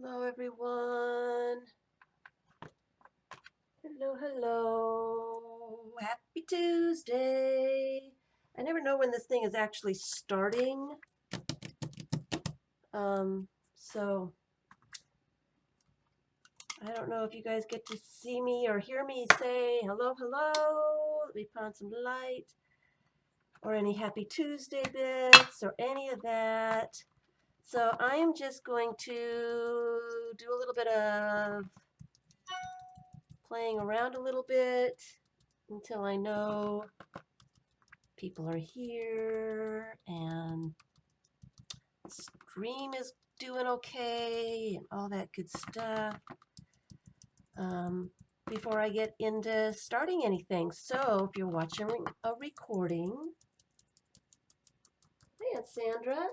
Hello, everyone. Hello. Happy Tuesday. I never know when this thing is actually starting. So I don't know if you guys get to see me or hear me say hello, hello. Let me put on some light or any Happy Tuesday bits or any of that. So I am just going to do a little bit of playing around a little bit until I know people are here and the stream is doing okay and all that good stuff before I get into starting anything. So if you're watching a recording, hey, Aunt Sandra,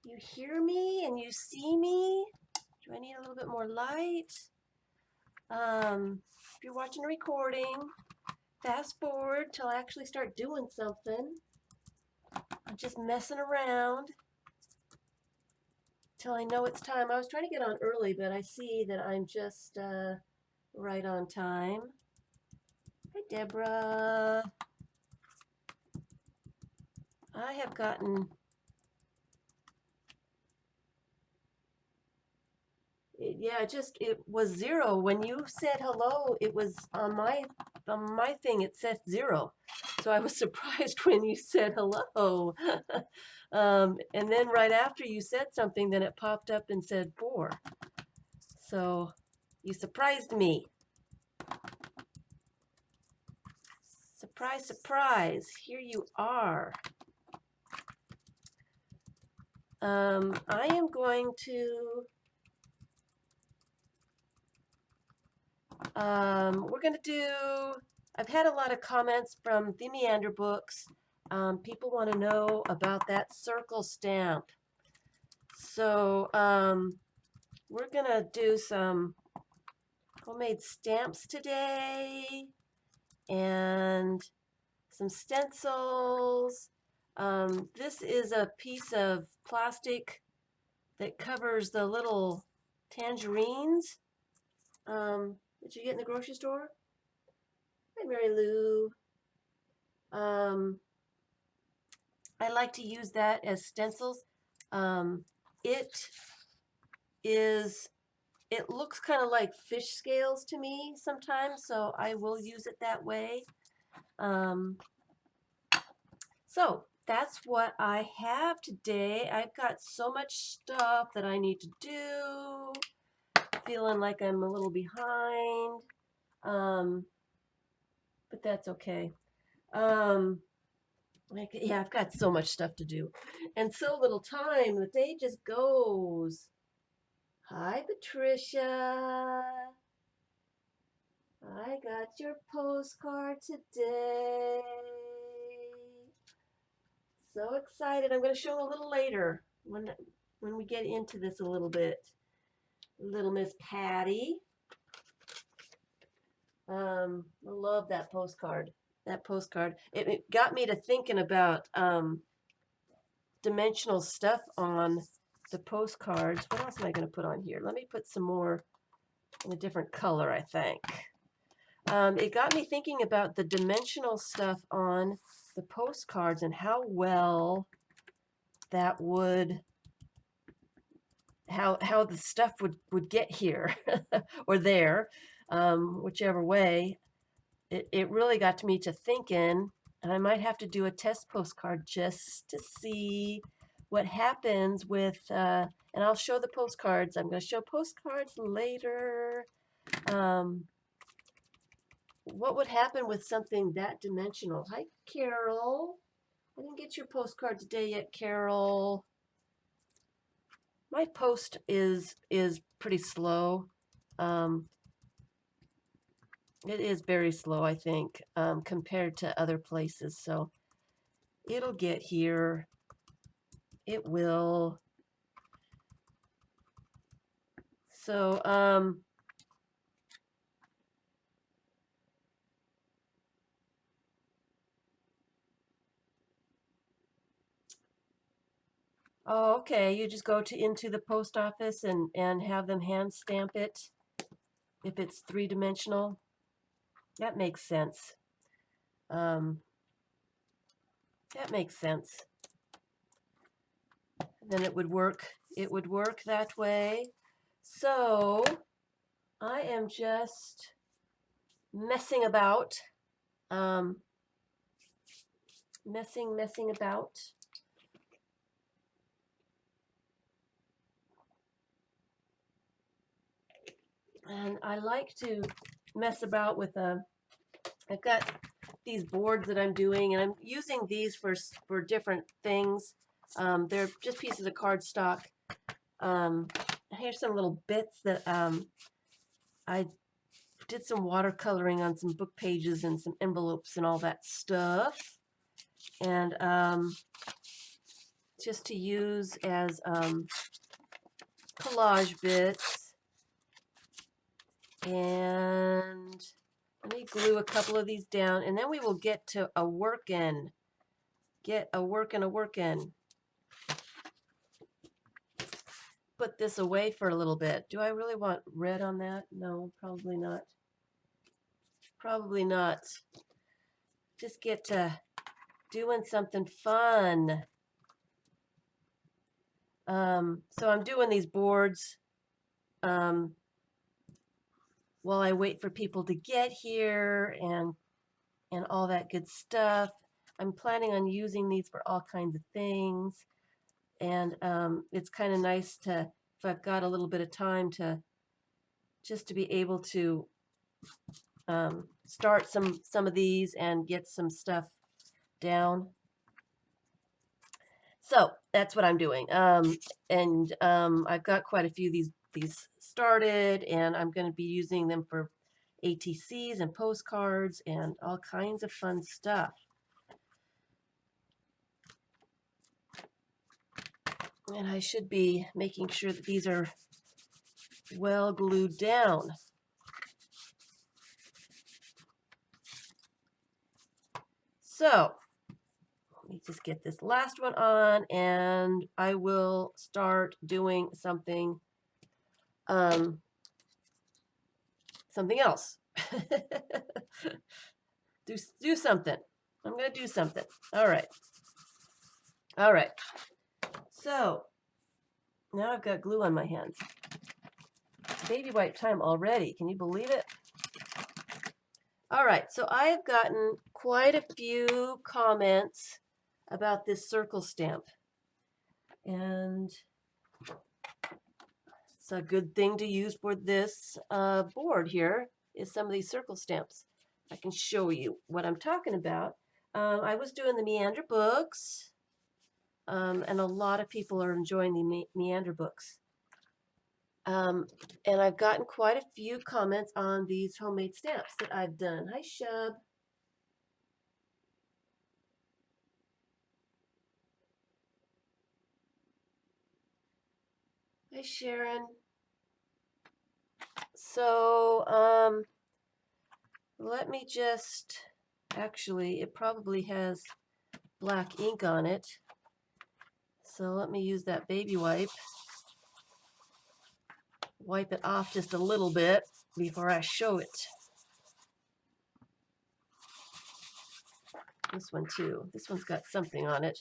you hear me and you see me? Do I need a little bit more light? If you're watching a recording, fast forward till I actually start doing something. I'm just messing around till I know it's time. I was trying to get on early, but I see that I'm just right on time. Hi, Deborah. I have gotten, yeah, it was 0. When you said hello, it was on my thing, it said 0. So I was surprised when you said hello. And then right after you said something, then it popped up and said 4. So you surprised me. Surprise, surprise, here you are. I am going to, we're going to do, I've had a lot of comments from the Meander books. People want to know about that circle stamp. So we're going to do some homemade stamps today and some stencils. This is a piece of plastic that covers the little tangerines that you get in the grocery store. Hi, Mary Lou. I like to use that as stencils. It is, it looks kind of like fish scales to me sometimes, so I will use it that way. So that's what I have today. I've got so much stuff that I need to do. Feeling like I'm a little behind. But that's okay. Yeah, I've got so much stuff to do and so little time. The day just goes. Hi, Patricia. I got your postcard today. So excited. I'm going to show a little later when we get into this a little bit. Little Miss Patty. I love that postcard. That postcard. It got me to thinking about dimensional stuff on the postcards. What else am I going to put on here? Let me put some more in a different color, I think. It got me thinking about the dimensional stuff on the postcards and how well that would, how the stuff would get here or there, whichever way. It really got me to thinking, and I might have to do a test postcard just to see what happens with, and I'll show the postcards. I'm going to show postcards later. What would happen with something that dimensional? Hi, Carol. I didn't get your postcard today yet, Carol. My post is pretty slow. It is very slow, I think, compared to other places. So it'll get here. It will. So, Oh, okay. You just go into the post office and have them hand stamp it if it's three-dimensional. That makes sense. Um, that makes sense. Then it would work. It would work that way. So I am just messing about. Messing about. And I like to mess about with I've got these boards that I'm doing, and I'm using these for different things. They're just pieces of cardstock. Here's some little bits that I did some watercoloring on some book pages and some envelopes and all that stuff. And just to use as collage bits. And let me glue a couple of these down, and then we will get to a workin'. Get a workin'. Put this away for a little bit. Do I really want red on that? No, probably not. Probably not. Just get to doing something fun. So I'm doing these boards while I wait for people to get here and all that good stuff. I'm planning on using these for all kinds of things. And it's kind of nice to, if I've got a little bit of time, to just to be able to start some of these and get some stuff down. So that's what I'm doing. I've got quite a few of these started, and I'm going to be using them for ATCs and postcards and all kinds of fun stuff. And I should be making sure that these are well glued down. So let me just get this last one on, and I will start doing something something else. do something. I'm gonna do something. All right. So now I've got glue on my hands. Baby wipe time already. Can you believe it? All right, so I have gotten quite a few comments about this circle stamp. And it's a good thing to use for this board here is some of these circle stamps. I can show you what I'm talking about. I was doing the Meander books, and a lot of people are enjoying the Meander books. And I've gotten quite a few comments on these homemade stamps that I've done. Hi, Shub. Hi, Sharon. So, let me just, actually, it probably has black ink on it. So let me use that baby wipe. Wipe it off just a little bit before I show it. This one too. This one's got something on it.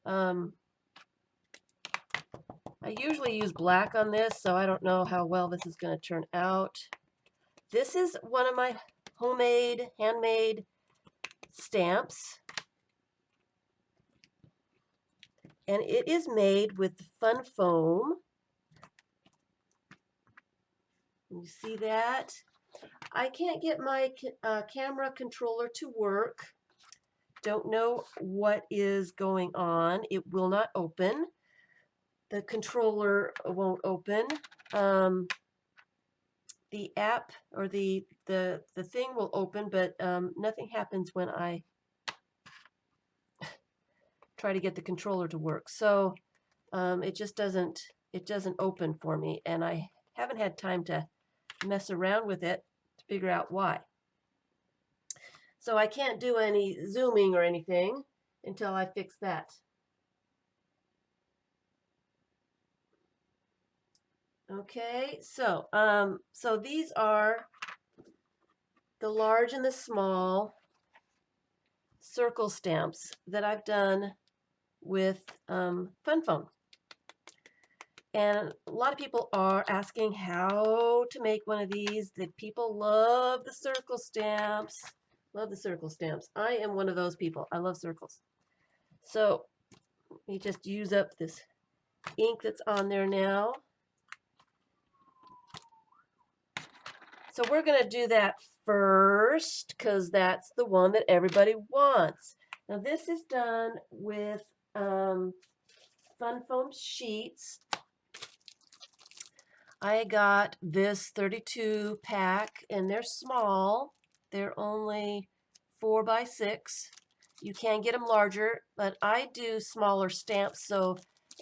I usually use black on this, so I don't know how well this is going to turn out. This is one of my homemade, handmade stamps. And it is made with fun foam. You see that? I can't get my camera controller to work. Don't know what is going on. It will not open. The controller won't open. The app or the thing will open, but nothing happens when I try to get the controller to work. So it just doesn't open for me, and I haven't had time to mess around with it to figure out why. So I can't do any zooming or anything until I fix that. Okay, so these are the large and the small circle stamps that I've done with Fun Foam. And a lot of people are asking how to make one of these. The people love the circle stamps. Love the circle stamps. I am one of those people. I love circles. So let me just use up this ink that's on there now. So we're going to do that first because that's the one that everybody wants. Now this is done with Fun Foam sheets. I got this 32 pack and they're small. They're only 4 by 6. You can get them larger, but I do smaller stamps. So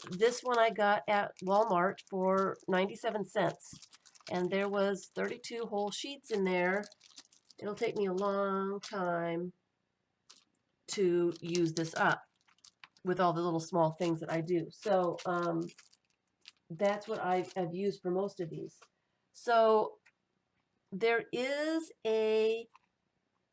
this one I got at Walmart for 97 cents. And there was 32 whole sheets in there. It'll take me a long time to use this up with all the little small things that I do. So that's what I've used for most of these. So there is a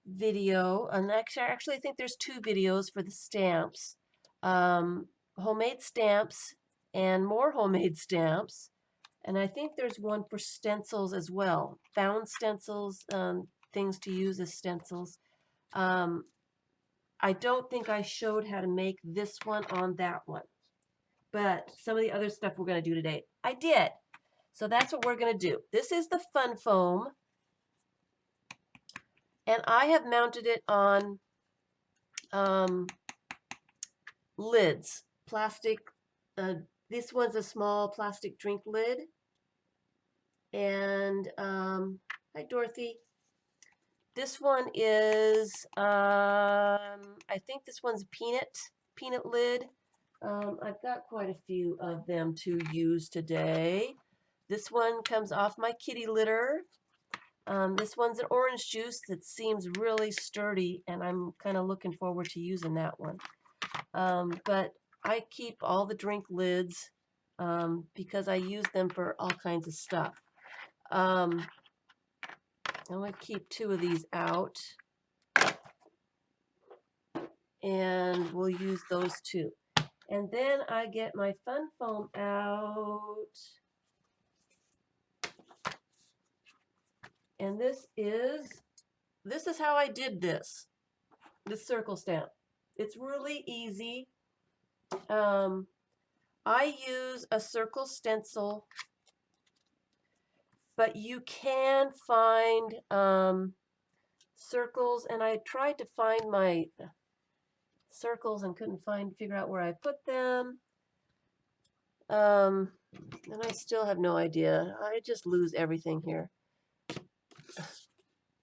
video, and actually I think there's 2 videos for the stamps. Homemade stamps and more homemade stamps. And I think there's one for stencils as well. Found stencils, things to use as stencils. I don't think I showed how to make this one on that one. But some of the other stuff we're going to do today, I did. So that's what we're going to do. This is the Fun Foam. And I have mounted it on lids. Plastic. This one's a small plastic drink lid. And hi, Dorothy. This one is, I think this one's a peanut lid. I've got quite a few of them to use today. This one comes off my kitty litter. This one's an orange juice that seems really sturdy, and I'm kind of looking forward to using that one. But I keep all the drink lids because I use them for all kinds of stuff. I'm going to keep 2 of these out, and we'll use those 2. And then I get my Fun Foam out. And this is how I did this circle stamp. It's really easy. I use a circle stencil, but you can find circles, and I tried to find my circles and couldn't figure out where I put them. And I still have no idea. I just lose everything here.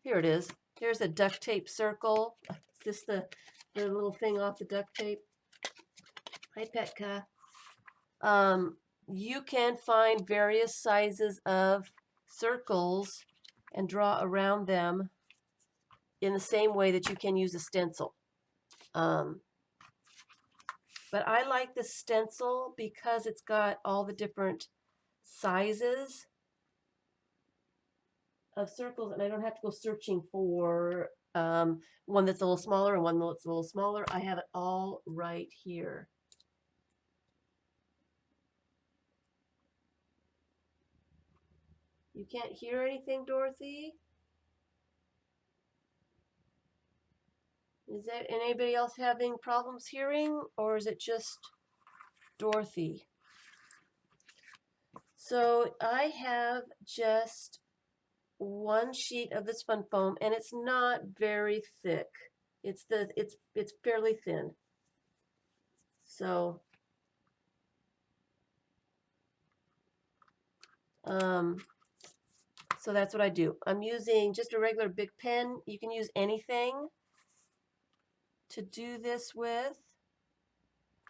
Here it is. Here's a duct tape circle. Is this the little thing off the duct tape? Hi, Petka. You can find various sizes of circles and draw around them in the same way that you can use a stencil. But I like the stencil because it's got all the different sizes of circles, and I don't have to go searching for one that's a little smaller and one that's a little smaller. I have it all right here. You can't hear anything, Dorothy? Is that anybody else having problems hearing, or is it just Dorothy? So I have just 1 sheet of this Fun Foam, and it's not very thick. It's fairly thin. So so that's what I do. I'm using just a regular big pen. You can use anything to do this with.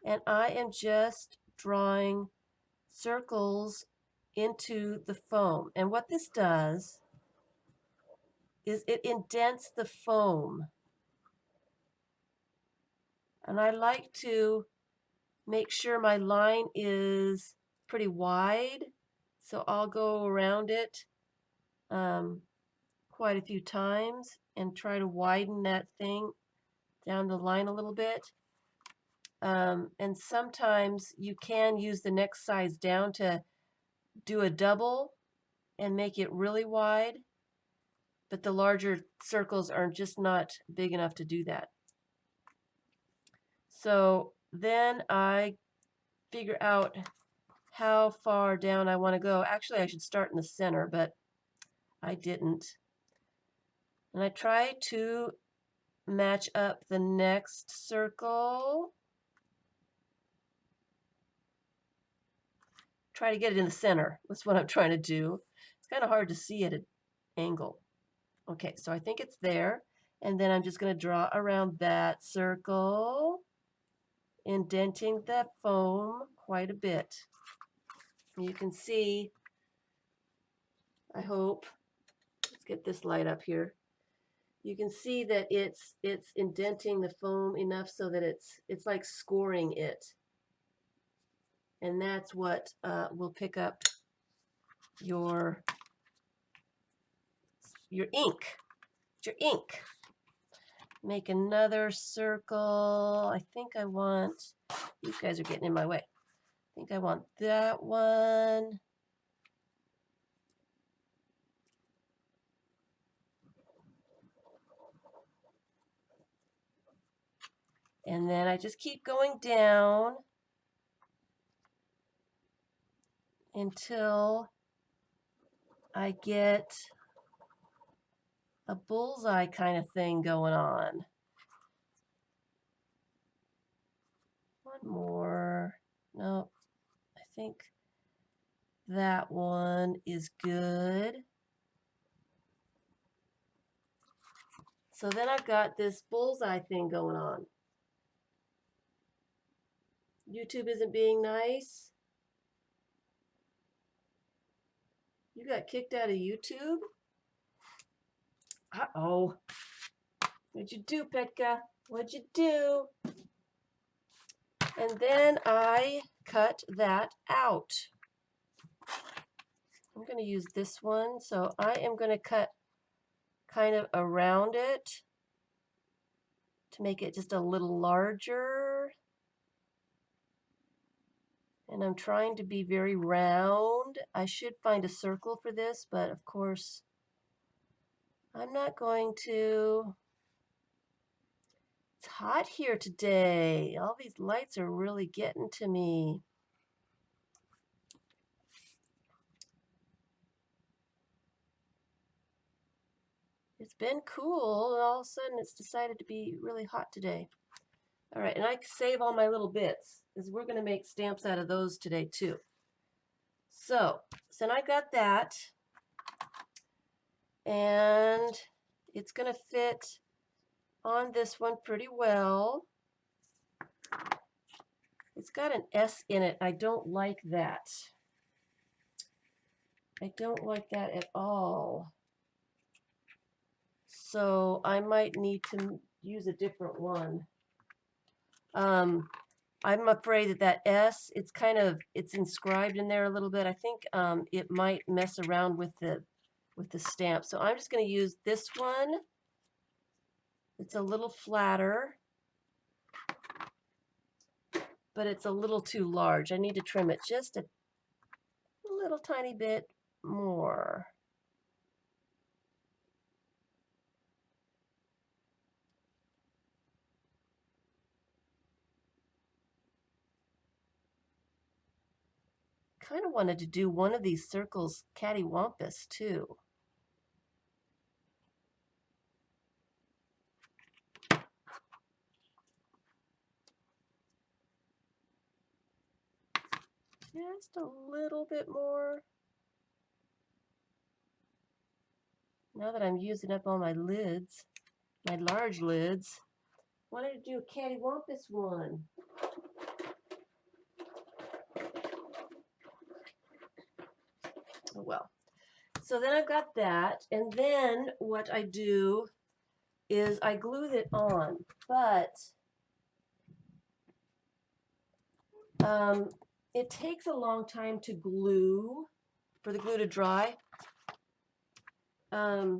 And I am just drawing circles into the foam. And what this does is it indents the foam. And I like to make sure my line is pretty wide, so I'll go around it quite a few times and try to widen that thing down the line a little bit. And sometimes you can use the next size down to do a double and make it really wide, but the larger circles are just not big enough to do that. So then I figure out how far down I want to go. Actually, I should start in the center, but I didn't. And I try to match up the next circle. Try to get it in the center. That's what I'm trying to do. It's kind of hard to see at an angle. Okay, so I think it's there. And then I'm just going to draw around that circle, indenting the foam quite a bit. You can see, I hope, let's get this light up here. You can see that it's indenting the foam enough so that it's like scoring it. And that's what will pick up your ink. It's your ink. Make another circle. I think I want, these guys are getting in my way. I think I want that one. And then I just keep going down until I get a bullseye kind of thing going on. One more. No, I think that one is good. So then I've got this bullseye thing going on. YouTube isn't being nice. You got kicked out of YouTube? Uh-oh. What'd you do, Petka? What'd you do? And then I cut that out. I'm going to use this one. So I am going to cut kind of around it to make it just a little larger. And I'm trying to be very round. I should find a circle for this, but of course I'm not going to. It's hot here today. All these lights are really getting to me. It's been cool, and all of a sudden it's decided to be really hot today. All right, and I save all my little bits, because we're going to make stamps out of those today too. So then I got that, and it's going to fit on this one pretty well. It's got an S in it. I don't like that. I don't like that at all. So I might need to use a different one. I'm afraid that that S, it's inscribed in there a little bit. I think it might mess around with the stamp. So I'm just going to use this one. It's a little flatter, but it's a little too large. I need to trim it just a little tiny bit more. Kind of wanted to do one of these circles cattywampus too. Just a little bit more. Now that I'm using up all my lids, my large lids, I wanted to do a cattywampus one. Oh well. So then I've got that, and then what I do is I glue it on, but It takes a long time to glue, for the glue to dry. Let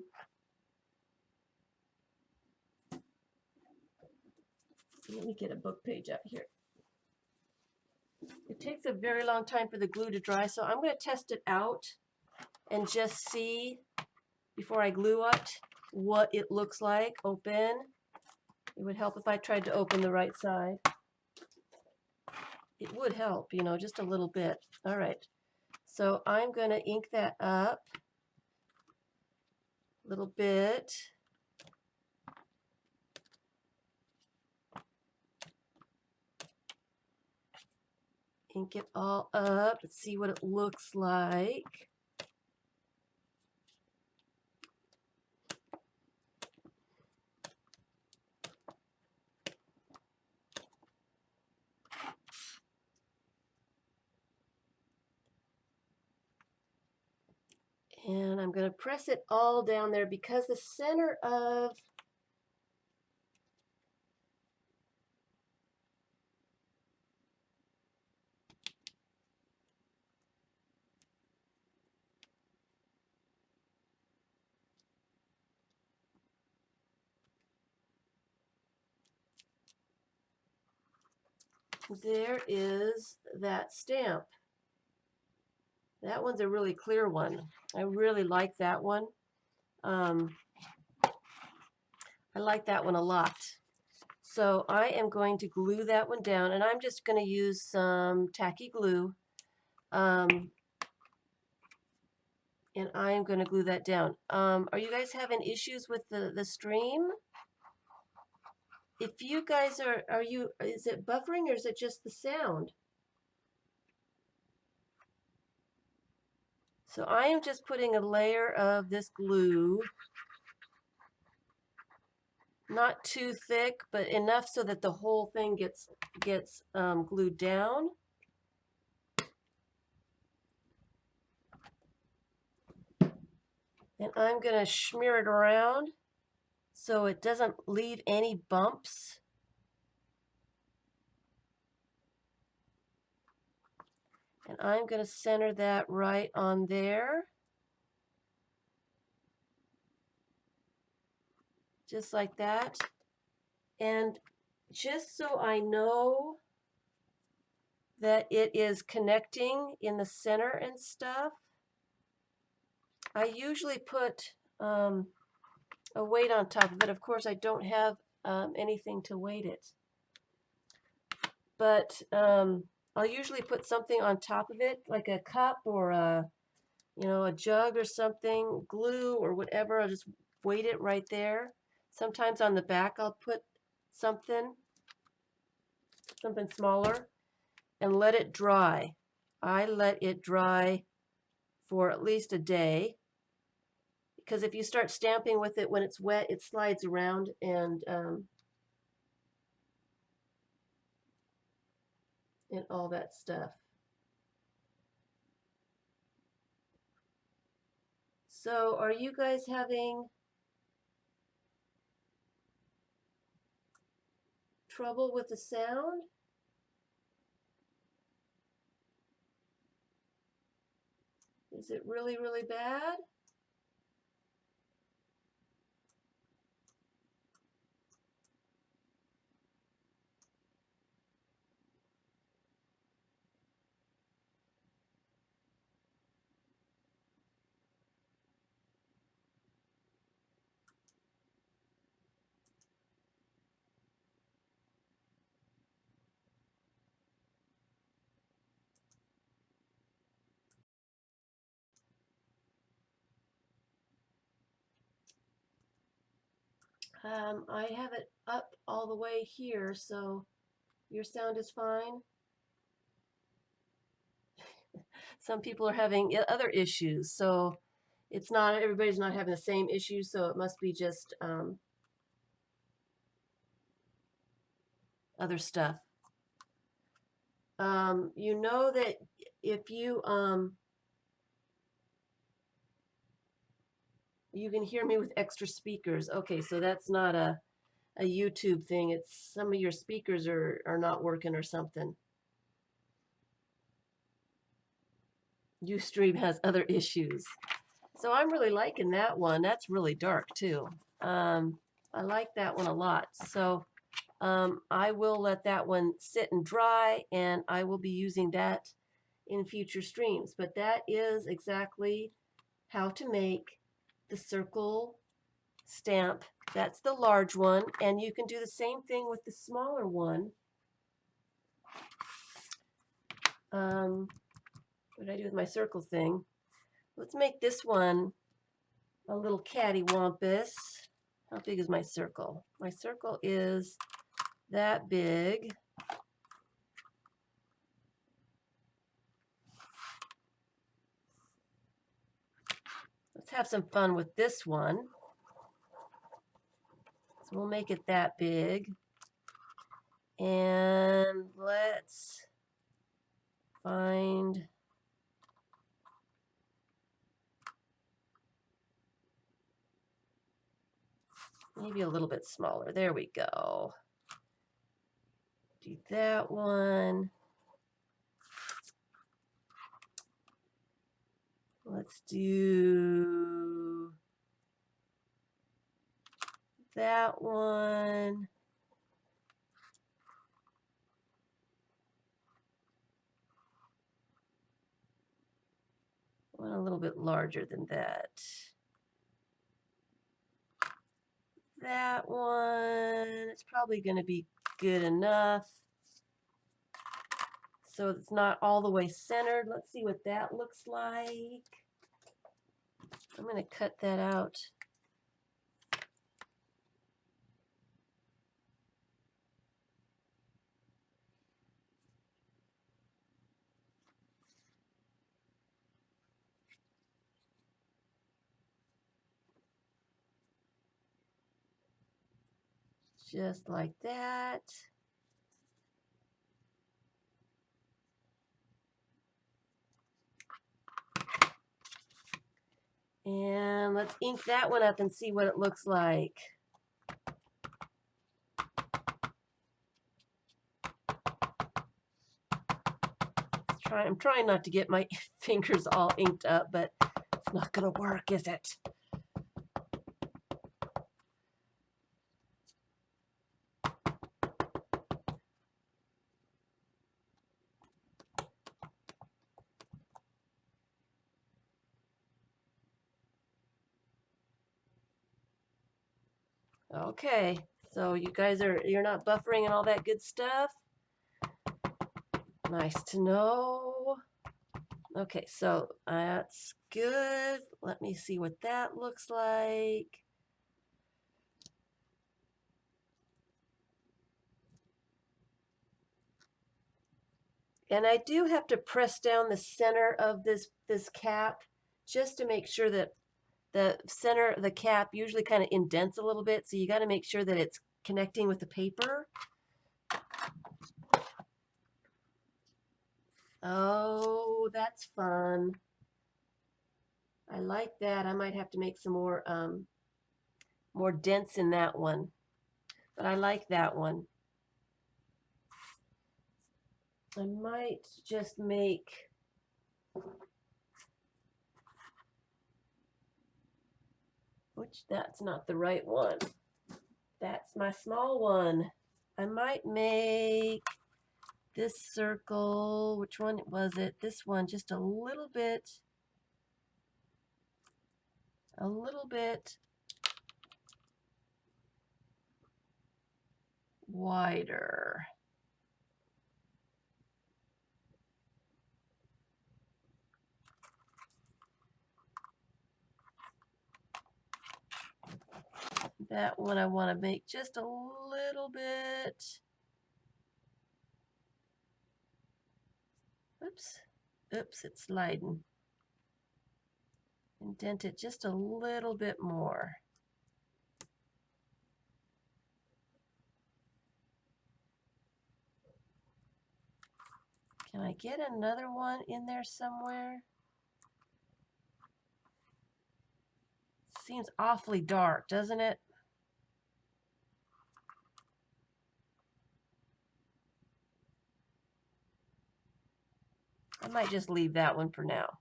me get a book page out here. It takes a very long time for the glue to dry, so I'm going to test it out and just see before I glue it what it looks like. Open. It would help if I tried to open the right side. It would help, you know, just a little bit. All right. So I'm going to ink that up a little bit. Ink it all up. Let's see what it looks like. And I'm going to press it all down there because the center of there is that stamp. That one's a really clear one. I really like that one. I like that one a lot. So I am going to glue that one down, and I'm just going to use some tacky glue. And I am going to glue that down. Are you guys having issues with the stream? If you guys is it buffering or is it just the sound? So I am just putting a layer of this glue, not too thick, but enough so that the whole thing gets glued down. And I'm going to smear it around so it doesn't leave any bumps. And I'm going to center that right on there. Just like that. And just so I know that it is connecting in the center and stuff, I usually put a weight on top of it. Of course, I don't have anything to weight it. But I'll usually put something on top of it, like a cup or a jug or something, glue or whatever. I'll just weight it right there. Sometimes on the back I'll put something smaller and let it dry. I let it dry for at least a day, because if you start stamping with it when it's wet, it slides around and all that stuff. So are you guys having trouble with the sound? Is it really, really bad? I have it up all the way here, so your sound is fine. Some people are having other issues, so it's not, everybody's not having the same issue, so it must be just other stuff. You know that if you you can hear me with extra speakers. Okay, so that's not a YouTube thing. It's some of your speakers are not working or something. Ustream has other issues. So I'm really liking that one. That's really dark too. I like that one a lot. So I will let that one sit and dry, and I will be using that in future streams. But that is exactly how to make the circle stamp. That's the large one, and you can do the same thing with the smaller one. What did I do with my circle thing? Let's make this one a little cattywampus. How big is my circle? My circle is that big. Let's have some fun with this one. So we'll make it that big. And let's find maybe a little bit smaller. There we go. Do that one. Let's do that one. One a little bit larger than that. That one, it's probably going to be good enough. So it's not all the way centered. Let's see what that looks like. I'm going to cut that out. Just like that. And let's ink that one up and see what it looks like. I'm trying not to get my fingers all inked up, but it's not going to work, is it? Okay, so you guys you're not buffering and all that good stuff. Nice to know. Okay, so that's good. Let me see what that looks like. And I do have to press down the center of this cap just to make sure that the center of the cap usually kind of indents a little bit, so you got to make sure that it's connecting with the paper. Oh, that's fun. I like that. I might have to make some more dents in that one, but I like that one. I might just make that's not the right one. That's my small one. I might make this circle, which one was it? This one, just a little bit wider. That one I want to make just a little bit. Oops, it's sliding. Indent it just a little bit more. Can I get another one in there somewhere? Seems awfully dark, doesn't it? I might just leave that one for now.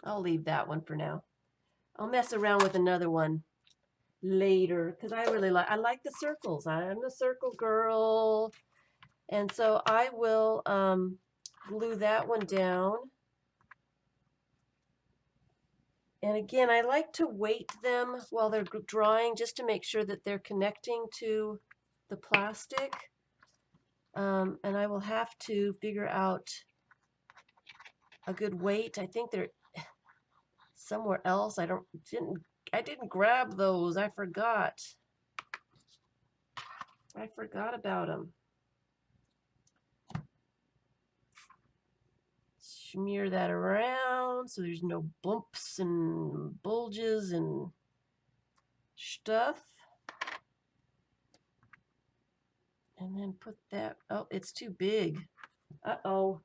I'll leave that one for now. I'll mess around with another one later because I like the circles. I'm a circle girl. And so I will glue that one down. And again, I like to weight them while they're drying just to make sure that they're connecting to the plastic. And I will have to figure out a good weight. I think they're somewhere else. I didn't grab those. I forgot. I forgot about them. Smear that around so there's no bumps and bulges and stuff. And then put that, oh, it's too big. Uh-oh.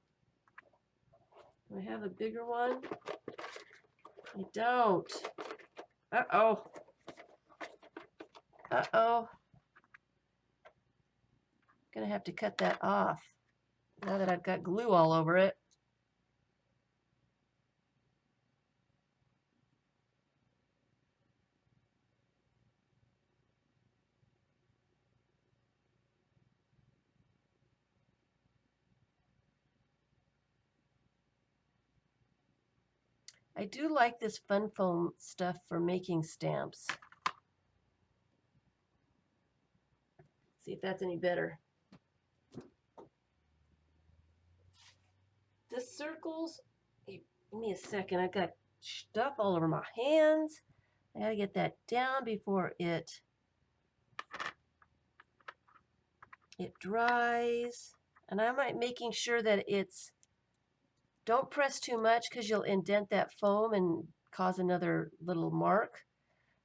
Do I have a bigger one? I don't. Uh-oh. Uh-oh. Gonna have to cut that off now that I've got glue all over it. I do like this fun foam stuff for making stamps. See if that's any better. The circles, give me a second. I've got stuff all over my hands. I gotta get that down before it dries. And I'm making sure that don't press too much because you'll indent that foam and cause another little mark.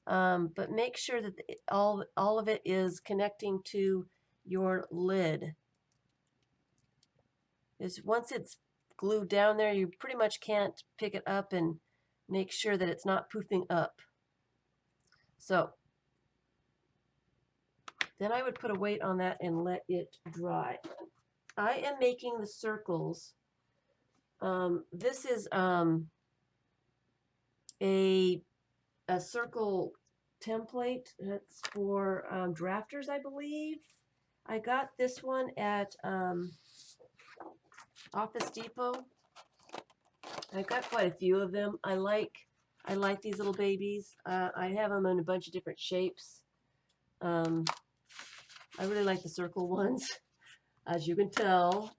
But make sure that all of it is connecting to your lid. Once it's glued down there, you pretty much can't pick it up and make sure that it's not poofing up. So then I would put a weight on that and let it dry. I am making the circles. This is a circle template. That's for drafters, I believe. I got this one at Office Depot. I've got quite a few of them. I like these little babies. I have them in a bunch of different shapes. I really like the circle ones, as you can tell.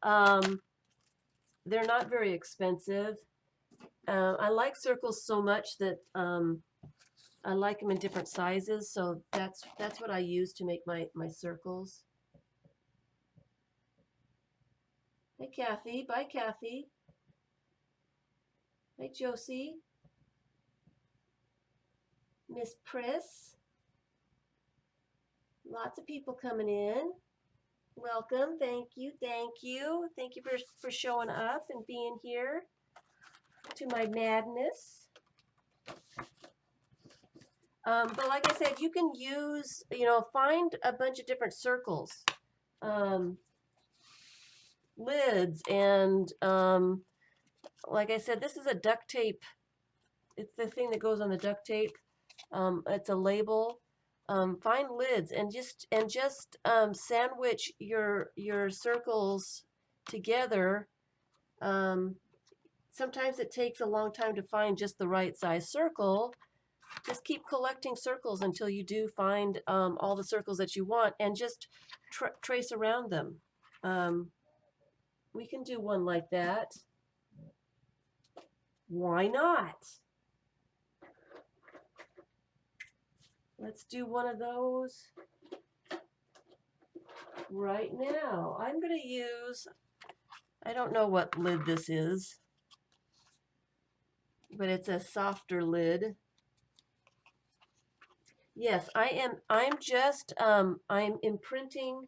They're not very expensive. I like circles so much that I like them in different sizes, so that's what I use to make my circles. Hey, Kathy. Bye, Kathy. Hey, Josie. Miss Pris. Lots of people coming in. Welcome. Thank you. Thank you. Thank you for showing up and being here to my madness. But like I said, you can use, find a bunch of different circles, lids, and like I said, this is a duct tape. It's the thing that goes on the duct tape. It's a label. Find lids and just sandwich your circles together. Sometimes it takes a long time to find just the right size circle. Just keep collecting circles until you do find all the circles that you want, and just trace around them. We can do one like that. Why not? Let's do one of those right now. I'm going to use, I don't know what lid this is, but it's a softer lid. Yes, I'm just, I'm imprinting,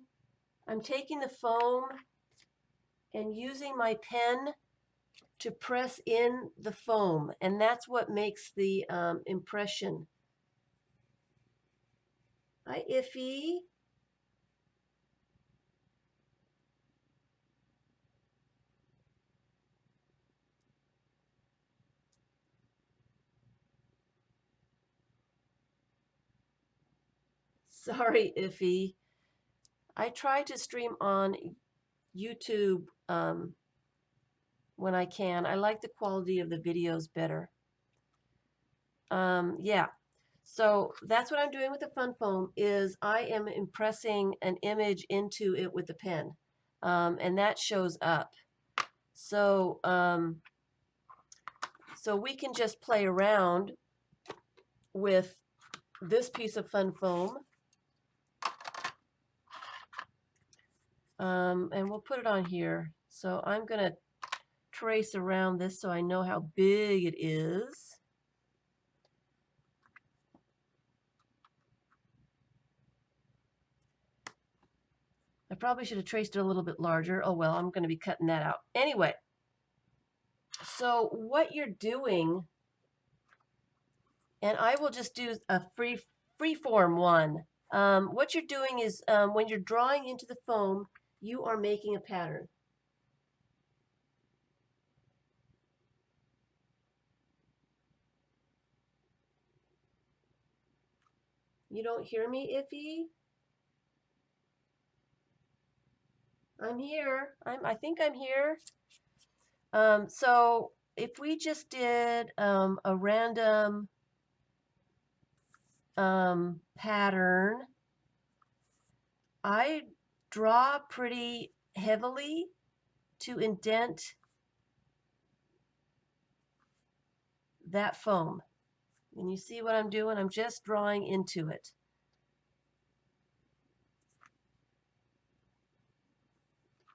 I'm taking the foam and using my pen to press in the foam, and that's what makes the impression. Hi, Iffy. Sorry, Iffy. I try to stream on YouTube when I can. I like the quality of the videos better. Yeah. So that's what I'm doing with the fun foam is I am impressing an image into it with the pen. And that shows up. So, so we can just play around with this piece of fun foam. And we'll put it on here. So I'm going to trace around this so I know how big it is. I probably should have traced it a little bit larger. Oh well, I'm going to be cutting that out. Anyway, so what you're doing, and I will just do a freeform one. What you're doing is when you're drawing into the foam, you are making a pattern. You don't hear me, Iffy? I'm here. I think I'm here. So if we just did a random pattern, I draw pretty heavily to indent that foam. And you see what I'm doing? I'm just drawing into it.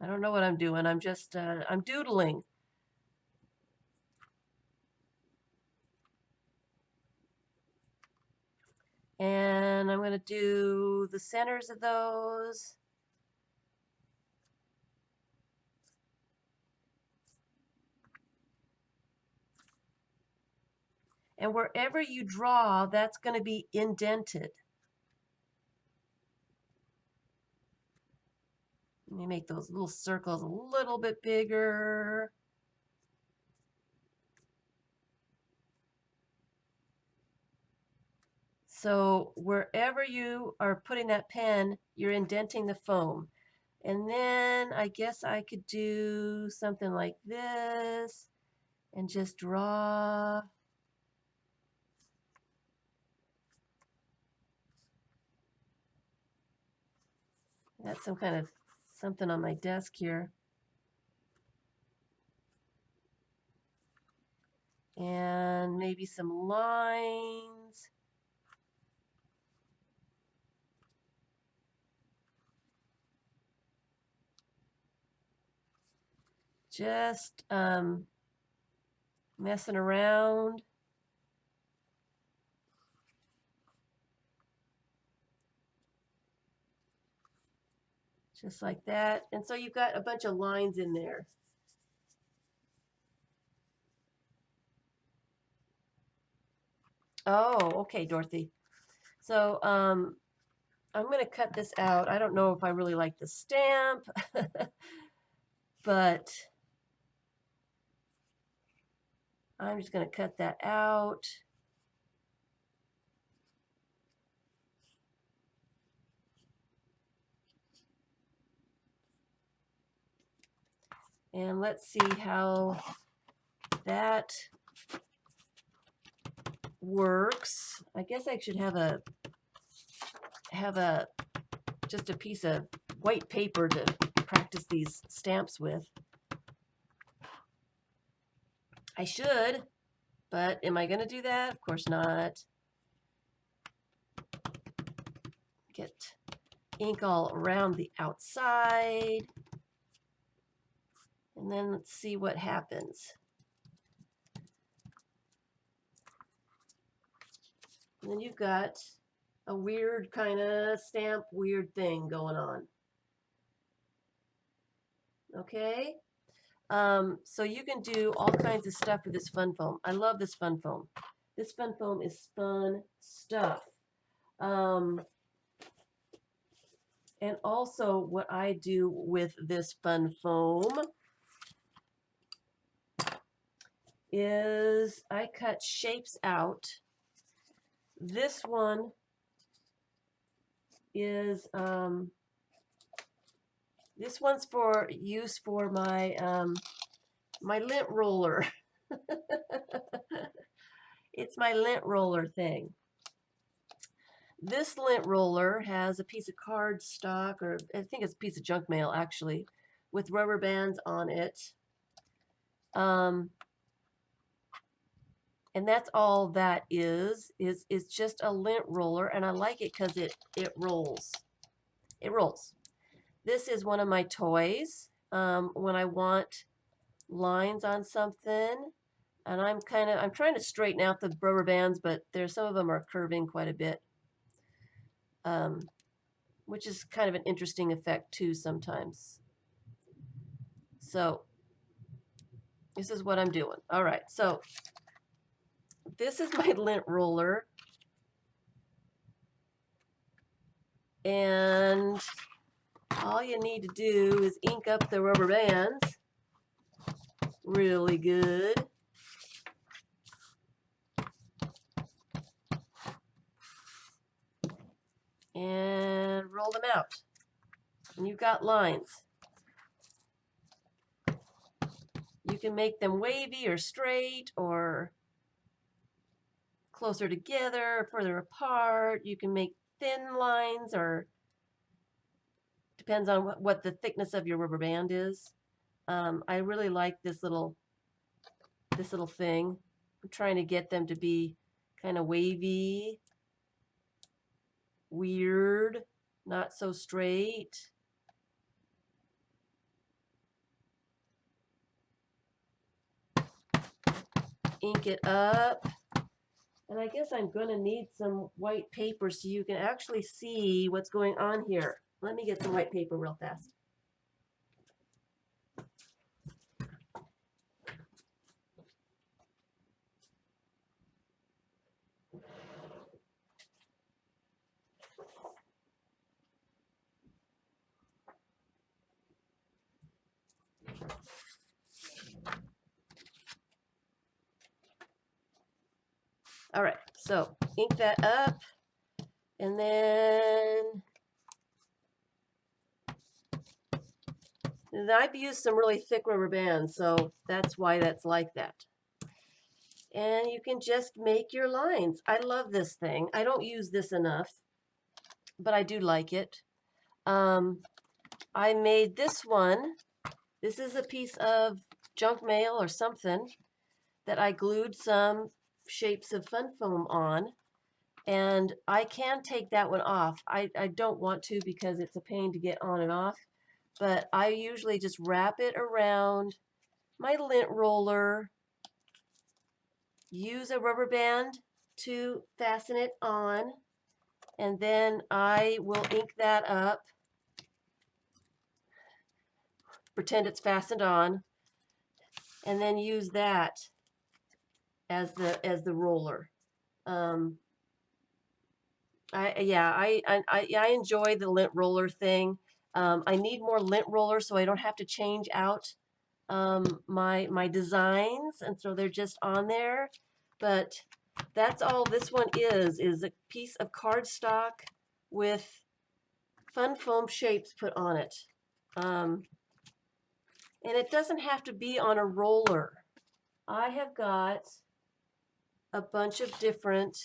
I don't know what I'm doing. I'm just, I'm doodling. And I'm going to do the centers of those. And wherever you draw, that's going to be indented. Let me make those little circles a little bit bigger. So wherever you are putting that pen, you're indenting the foam. And then I guess I could do something like this and just draw. That's some kind of something on my desk here. And maybe some lines. Just messing around. Just like that. And so you've got a bunch of lines in there. Oh, okay, Dorothy. So I'm going to cut this out. I don't know if I really like the stamp, but I'm just going to cut that out. And let's see how that works. I guess I should have just a piece of white paper to practice these stamps with. I should, but am I going to do that? Of course not. Get ink all around the outside. And then let's see what happens. And then you've got a weird kind of stamp, weird thing going on. Okay? So you can do all kinds of stuff with this fun foam. I love this fun foam. This fun foam is fun stuff. And also what I do with this fun foam is I cut shapes out. This one is this one's for use for my my lint roller. It's my lint roller thing. This lint roller has a piece of cardstock, or I think it's a piece of junk mail actually, with rubber bands on it. And that's all that is just a lint roller, and I like it because it rolls. It rolls. This is one of my toys when I want lines on something, and I'm trying to straighten out the rubber bands, but there's some of them are curving quite a bit, which is kind of an interesting effect too sometimes. So this is what I'm doing. All right, so this is my lint roller, and all you need to do is ink up the rubber bands really good. And roll them out. And you've got lines. You can make them wavy or straight or closer together, or further apart. You can make thin lines, or depends on what the thickness of your rubber band is. I really like this little thing. I'm trying to get them to be kind of wavy, weird, not so straight. Ink it up. And I guess I'm going to need some white paper so you can actually see what's going on here. Let me get some white paper real fast. All right, so ink that up, and then I've used some really thick rubber bands, so that's why that's like that. And you can just make your lines. I love this thing. I don't use this enough, but I do like it. I made this one. This is a piece of junk mail or something that I glued some shapes of fun foam on, and I can take that one off. I don't want to because it's a pain to get on and off, but I usually just wrap it around my lint roller, use a rubber band to fasten it on, and then I will ink that up, pretend it's fastened on, and then use that as the roller. I enjoy the lint roller thing. I need more lint rollers so I don't have to change out my designs, and so they're just on there. But that's all this one is a piece of cardstock with fun foam shapes put on it. And it doesn't have to be on a roller. I have got a bunch of different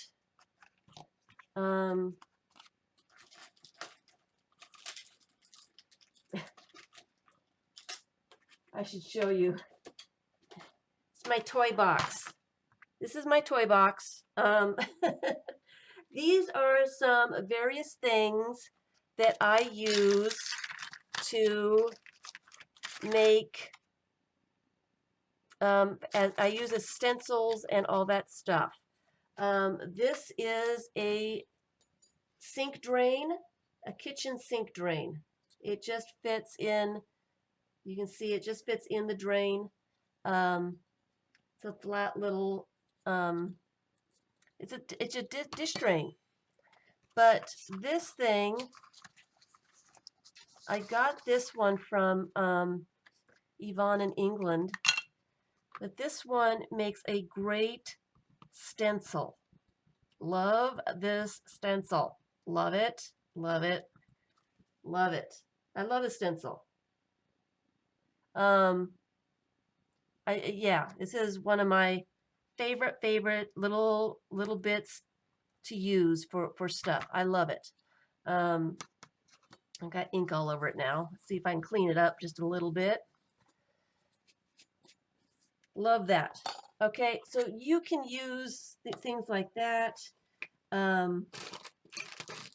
I should show you. It's my toy box. This is my toy box. These are some various things that I use to make, as I use as stencils and all that stuff. This is a sink drain, a kitchen sink drain. It just fits in, you can see it just fits in the drain. It's a flat little, it's a dish drain. But this thing, I got this one from Yvonne in England. But this one makes a great stencil. Love this stencil. Love it. Love it. Love it. I love a stencil. Um, yeah, this is one of my favorite little bits to use for stuff. I love it. Um, I've got ink all over it now. Let's see if I can clean it up just a little bit. Love that. Okay, so you can use things like that. Um,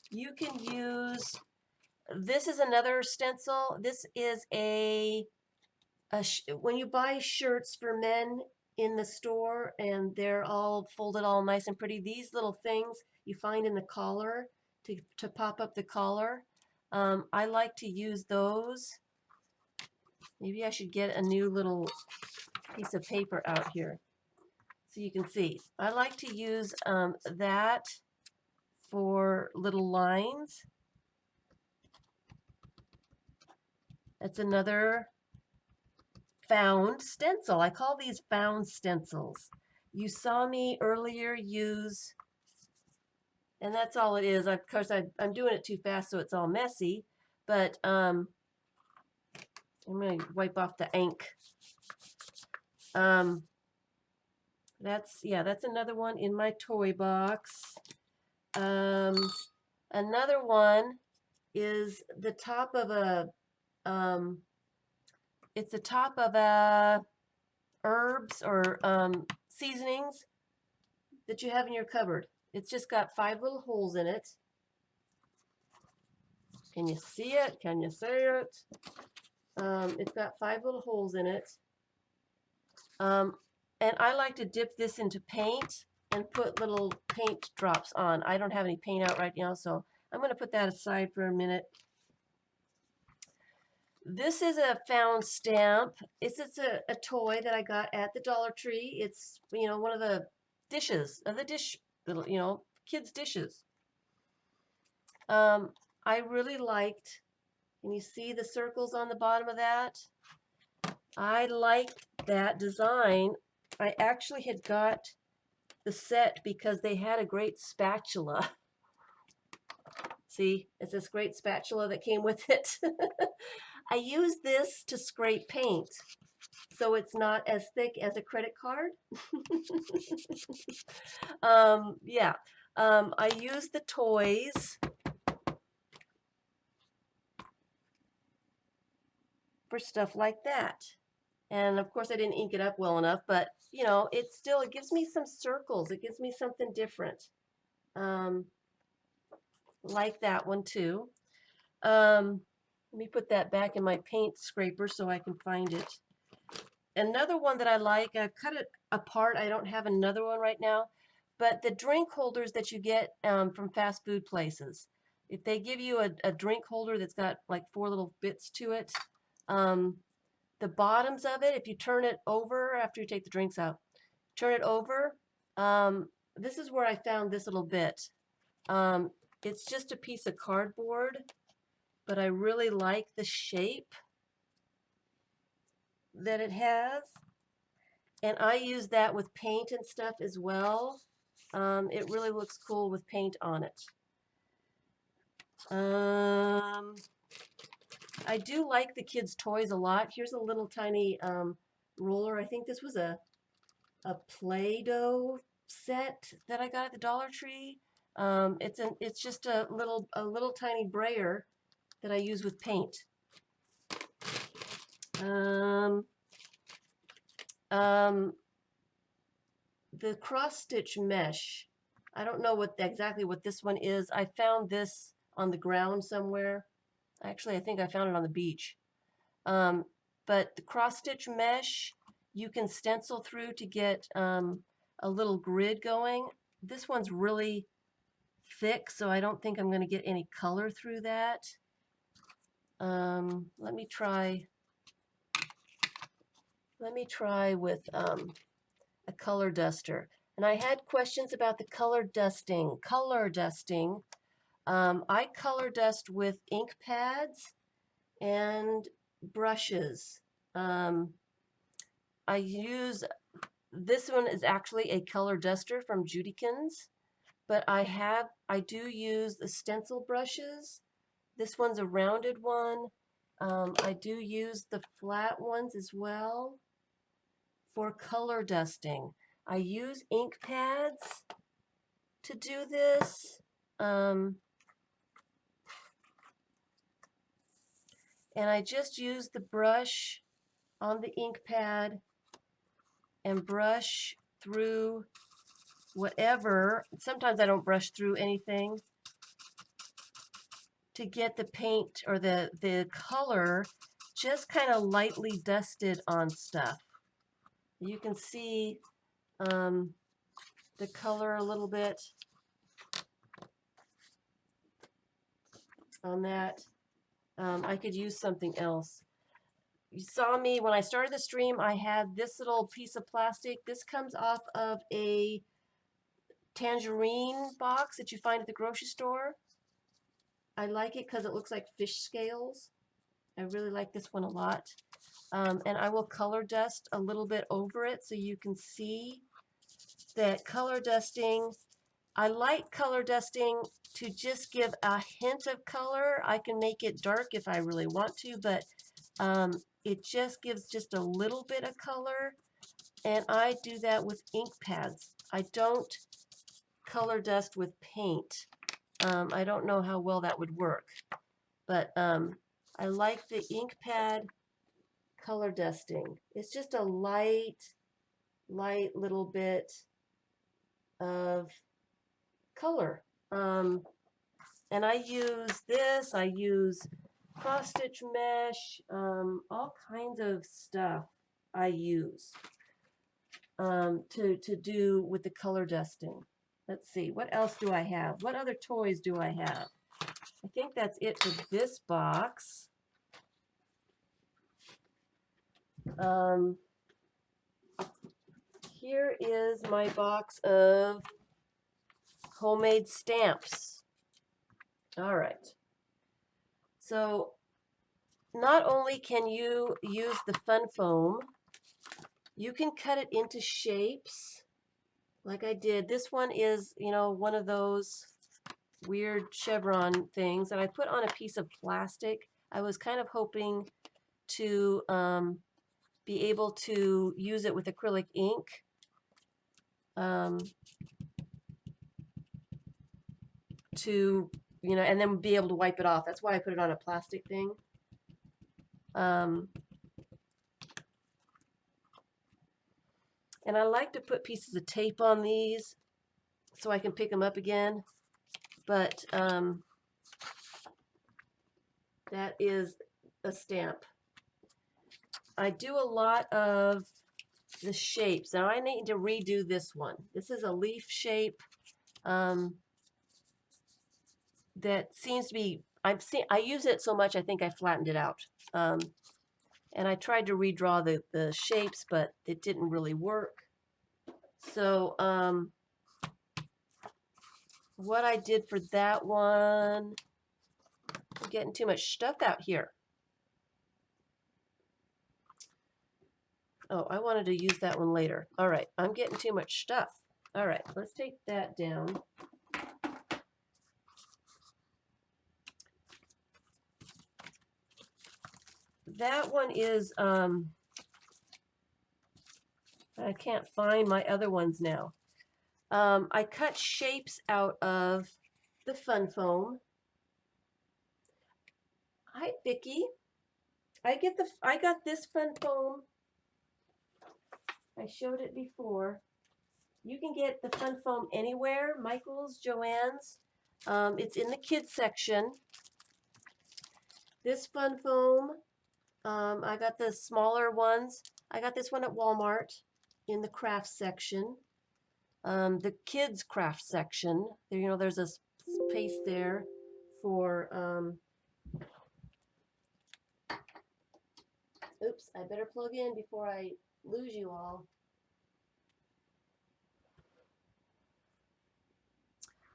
you can use, this is another stencil. This is when you buy shirts for men in the store and they're all folded all nice and pretty, these little things you find in the collar to pop up the collar. I like to use those. Maybe I should get a new little piece of paper out here so you can see. I like to use that for little lines. That's another found stencil. I call these found stencils. You saw me earlier use, and that's all it is. Of course, I'm doing it too fast, so it's all messy, but I'm going to wipe off the ink. That's another one in my toy box. Another one is the top of a, it's the top of a herbs or seasonings that you have in your cupboard. It's just got 5 little holes in it. Can you see it? Can you say it? It's got 5 little holes in it. And I like to dip this into paint and put little paint drops on. I don't have any paint out right now, so I'm going to put that aside for a minute. This is a found stamp. It's a toy that I got at the Dollar Tree. It's, one of the dishes of the dish, little, kids' dishes. I really liked, can you see the circles on the bottom of that? I liked that design. I actually had got the set because they had a great spatula. See, it's this great spatula that came with it. I use this to scrape paint so it's not as thick as a credit card. Yeah, I use the toys for stuff like that. And of course I didn't ink it up well enough, but it gives me some circles. It gives me something different. Like that one too. Let me put that back in my paint scraper so I can find it. Another one that I like, I've cut it apart. I don't have another one right now, but the drink holders that you get from fast food places. If they give you a drink holder that's got like 4 little bits to it, the bottoms of it, if you turn it over after you take the drinks out, turn it over. This is where I found this little bit. It's just a piece of cardboard, but I really like the shape that it has. And I use that with paint and stuff as well. It really looks cool with paint on it. I do like the kids' toys a lot. Here's a little tiny roller. I think this was a Play-Doh set that I got at the Dollar Tree. It's just a little tiny brayer that I use with paint. The cross stitch mesh. I don't know exactly what this one is. I found this on the ground somewhere. Actually, I think I found it on the beach. But the cross stitch mesh, you can stencil through to get a little grid going. This one's really thick, so I don't think I'm going to get any color through that. Let me try with a color duster. And I had questions about the color dusting. I color dust with ink pads and brushes. I use, this one is actually a color duster from Judykins. but I do use the stencil brushes. This one's a rounded one. I do use the flat ones as well for color dusting. I use ink pads to do this. And I just use the brush on the ink pad and brush through whatever. Sometimes I don't brush through anything to get the paint or the color just kind of lightly dusted on stuff. You can see the color a little bit on that. I could use something else. You saw me when I started the stream, I had this little piece of plastic. This comes off of a tangerine box that you find at the grocery store. I like it because it looks like fish scales. I really like this one a lot. And I will color dust a little bit over it so you can see that color dusting. I like color dusting to just give a hint of color. I can make it dark if I really want to, but it just gives just a little bit of color. And I do that with ink pads. I don't color dust with paint. I don't know how well that would work, but I like the ink pad color dusting. It's just a light little bit of color. And I use this, I use cross stitch mesh, all kinds of stuff I use to do with the color dusting. Let's see, what else do I have? What other toys do I have? I think that's it for this box. Here is my box of homemade stamps. All right. So not only can you use the fun foam, you can cut it into shapes like I did. This one is, you know, one of those weird chevron things that I put on a piece of plastic. I was kind of hoping to be able to use it with acrylic ink. To, you know, and then be able to wipe it off. That's why I put it on a plastic thing. And I like to put pieces of tape on these so I can pick them up again. But that is a stamp. I do a lot of the shapes. Now I need to redo this one. This is a leaf shape that seems to be, I use it so much I think I flattened it out. And I tried to redraw the shapes, but it didn't really work. So what I did for that one, I'm getting too much stuff out here. Oh, I wanted to use that one later. All right, I'm getting too much stuff. All right, let's take that down. That one is, I can't find my other ones now. I cut shapes out of the fun foam. Hi, Vicki. I got this fun foam. I showed it before. You can get the fun foam anywhere, Michael's, Joann's. It's in the kids section. This fun foam, I got the smaller ones. I got this one at Walmart in the craft section. The kids craft section, there, you know, there's a space there for, oops, I better plug in before I lose you all.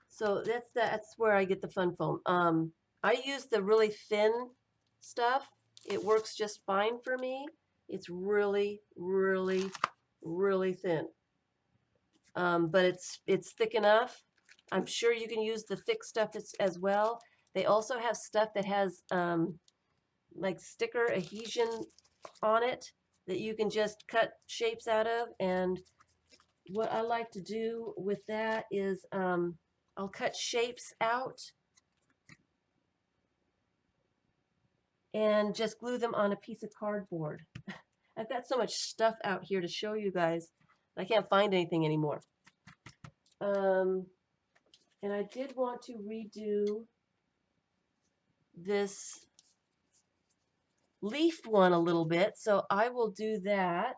So that's where I get the fun foam. I use the really thin stuff. It works just fine for me. It's really, really, really thin. But it's thick enough. I'm sure you can use the thick stuff as well. They also have stuff that has like sticker adhesion on it that you can just cut shapes out of. And what I like to do with that is I'll cut shapes out and just glue them on a piece of cardboard. I've got so much stuff out here to show you guys. I can't find anything anymore. And I did want to redo this leaf one a little bit, so I will do that.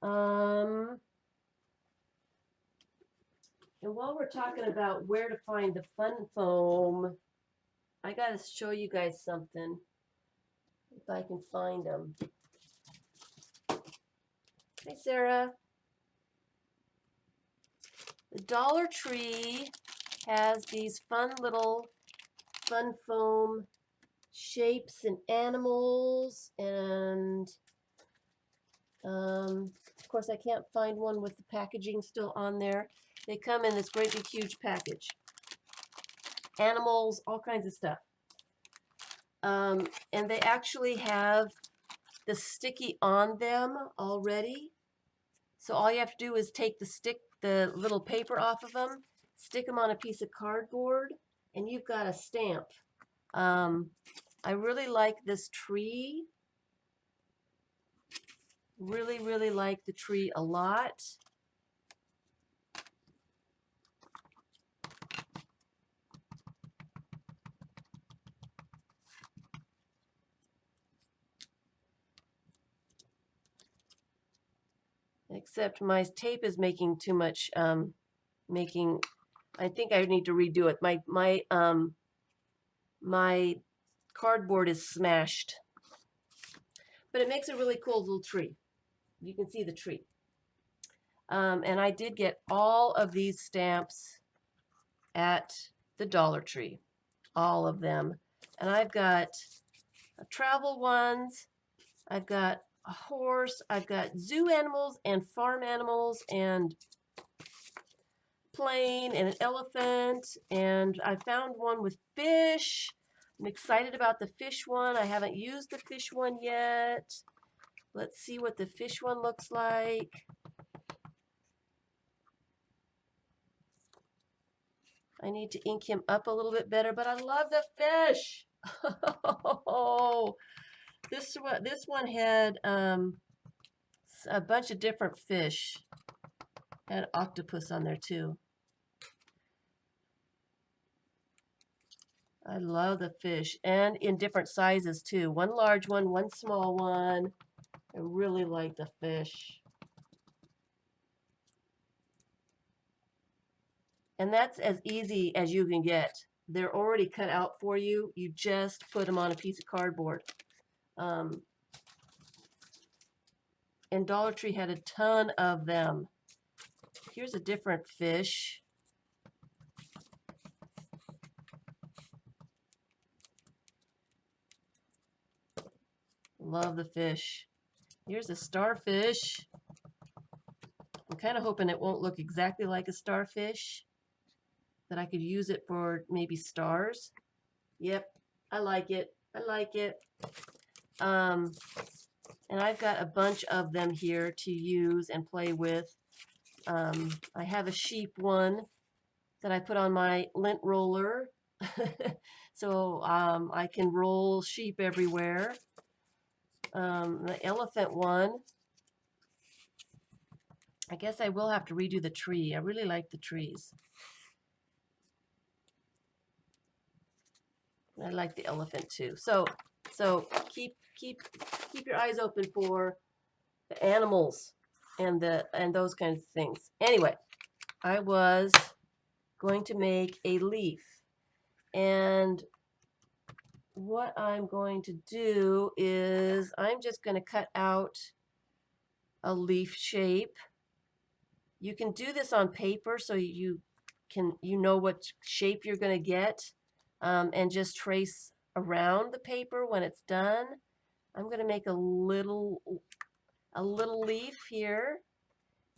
And while we're talking about where to find the fun foam, I gotta show you guys something, if I can find them. Hey, Sarah. The Dollar Tree has these fun little fun foam shapes and animals, and of course I can't find one with the packaging still on there. They come in this great big huge package. Animals, all kinds of stuff. And they actually have the sticky on them already. So all you have to do is take the little paper off of them, stick them on a piece of cardboard, and you've got a stamp. I really like this tree. Really, really like the tree a lot. Except my tape is making too much, I think I need to redo it. My cardboard is smashed. But it makes a really cool little tree. You can see the tree. And I did get all of these stamps at the Dollar Tree. All of them. And I've got travel ones. I've got a horse. I've got zoo animals and farm animals and plane and an elephant. And I found one with fish. I'm excited about the fish one. I haven't used the fish one yet. Let's see what the fish one looks like. I need to ink him up a little bit better, but I love the fish. Oh, this one had a bunch of different fish. Had octopus on there too. I love the fish, and in different sizes too. One large one, one small one. I really like the fish. And that's as easy as you can get. They're already cut out for you. You just put them on a piece of cardboard. And Dollar Tree had a ton of them. Here's a different fish. Love the fish. Here's a starfish. I'm kind of hoping it won't look exactly like a starfish, that I could use it for maybe stars. Yep, I like it. I like it. And I've got a bunch of them here to use and play with. I have a sheep one that I put on my lint roller. So I can roll sheep everywhere. The elephant one, I guess I will have to redo the tree. I really like the trees. I like the elephant too. So keep your eyes open for the animals and those kinds of things. Anyway, I was going to make a leaf, and what I'm going to do is I'm just going to cut out a leaf shape. You can do this on paper so you know what shape you're going to get, and just trace around the paper when it's done. I'm going to make a little leaf here,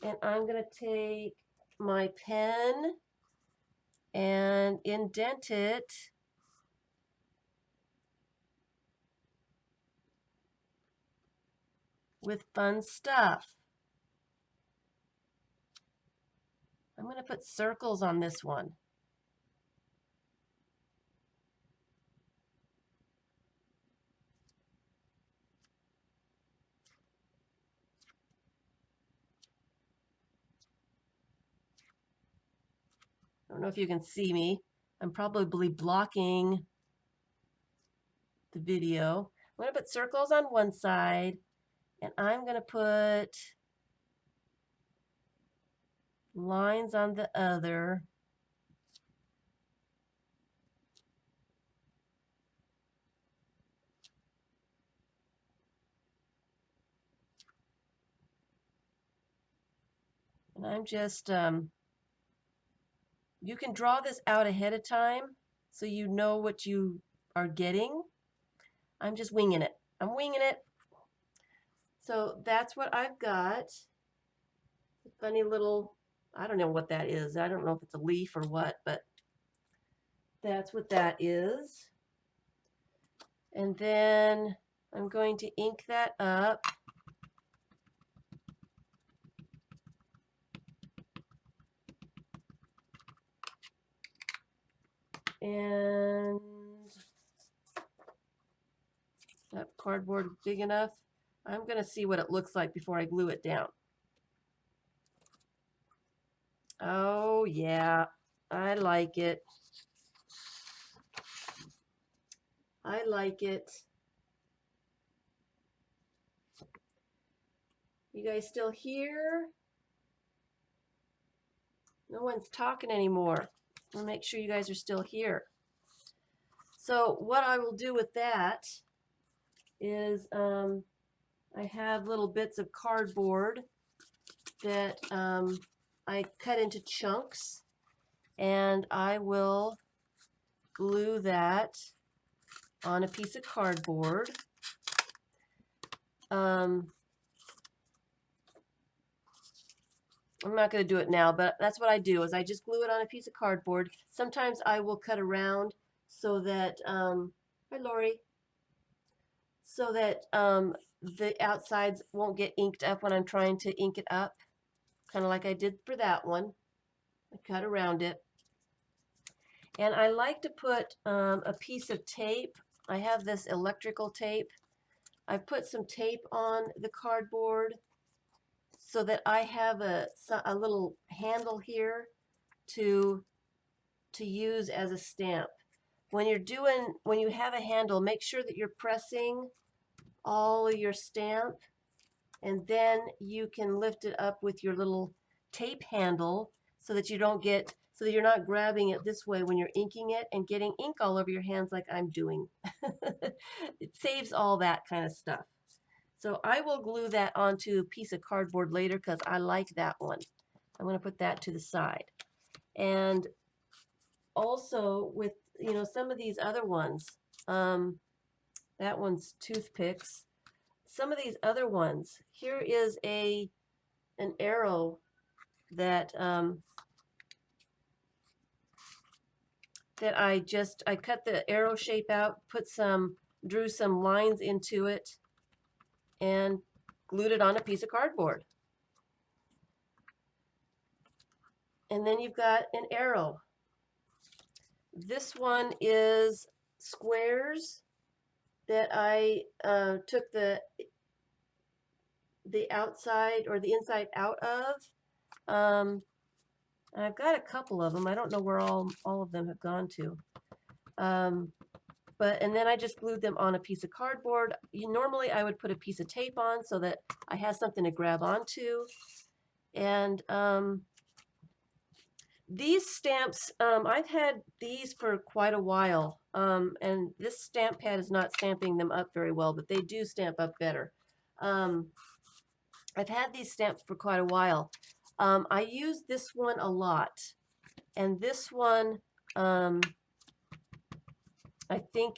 and I'm going to take my pen and indent it with fun stuff. I'm going to put circles on this one. I don't know if you can see me. I'm probably blocking the video. I'm going to put circles on one side, and I'm going to put lines on the other. And I'm just, you can draw this out ahead of time so you know what you are getting. I'm just winging it. I'm winging it. So that's what I've got. A funny little, I don't know what that is. I don't know if it's a leaf or what, but that's what that is. And then I'm going to ink that up. And that cardboard big enough? I'm going to see what it looks like before I glue it down. Oh yeah, I like it. I like it. You guys still here? No one's talking anymore. I'll make sure you guys are still here. So what I will do with that is I have little bits of cardboard that I cut into chunks, and I will glue that on a piece of cardboard. I'm not going to do it now, but that's what I do, is I just glue it on a piece of cardboard. Sometimes I will cut around so that, hi Lori, so that the outsides won't get inked up when I'm trying to ink it up, kind of like I did for that one. I cut around it. And I like to put a piece of tape. I have this electrical tape. I put some tape on the cardboard so that I have a little handle here to use as a stamp. When you have a handle, make sure that you're pressing all of your stamp, and then you can lift it up with your little tape handle so that you're not grabbing it this way when you're inking it and getting ink all over your hands like I'm doing. It saves all that kind of stuff. So I will glue that onto a piece of cardboard later because I like that one. I'm going to put that to the side. And also with, some of these other ones, that one's toothpicks. Some of these other ones, here is an arrow that I cut the arrow shape out, drew some lines into it, and glued it on a piece of cardboard. And then you've got an arrow. This one is squares that I took the outside or the inside out of. I've got a couple of them. I don't know where all of them have gone to. And then I just glued them on a piece of cardboard. Normally I would put a piece of tape on so that I have something to grab onto. And these stamps, I've had these for quite a while. And this stamp pad is not stamping them up very well, but they do stamp up better. I've had these stamps for quite a while. I use this one a lot. And this one, I think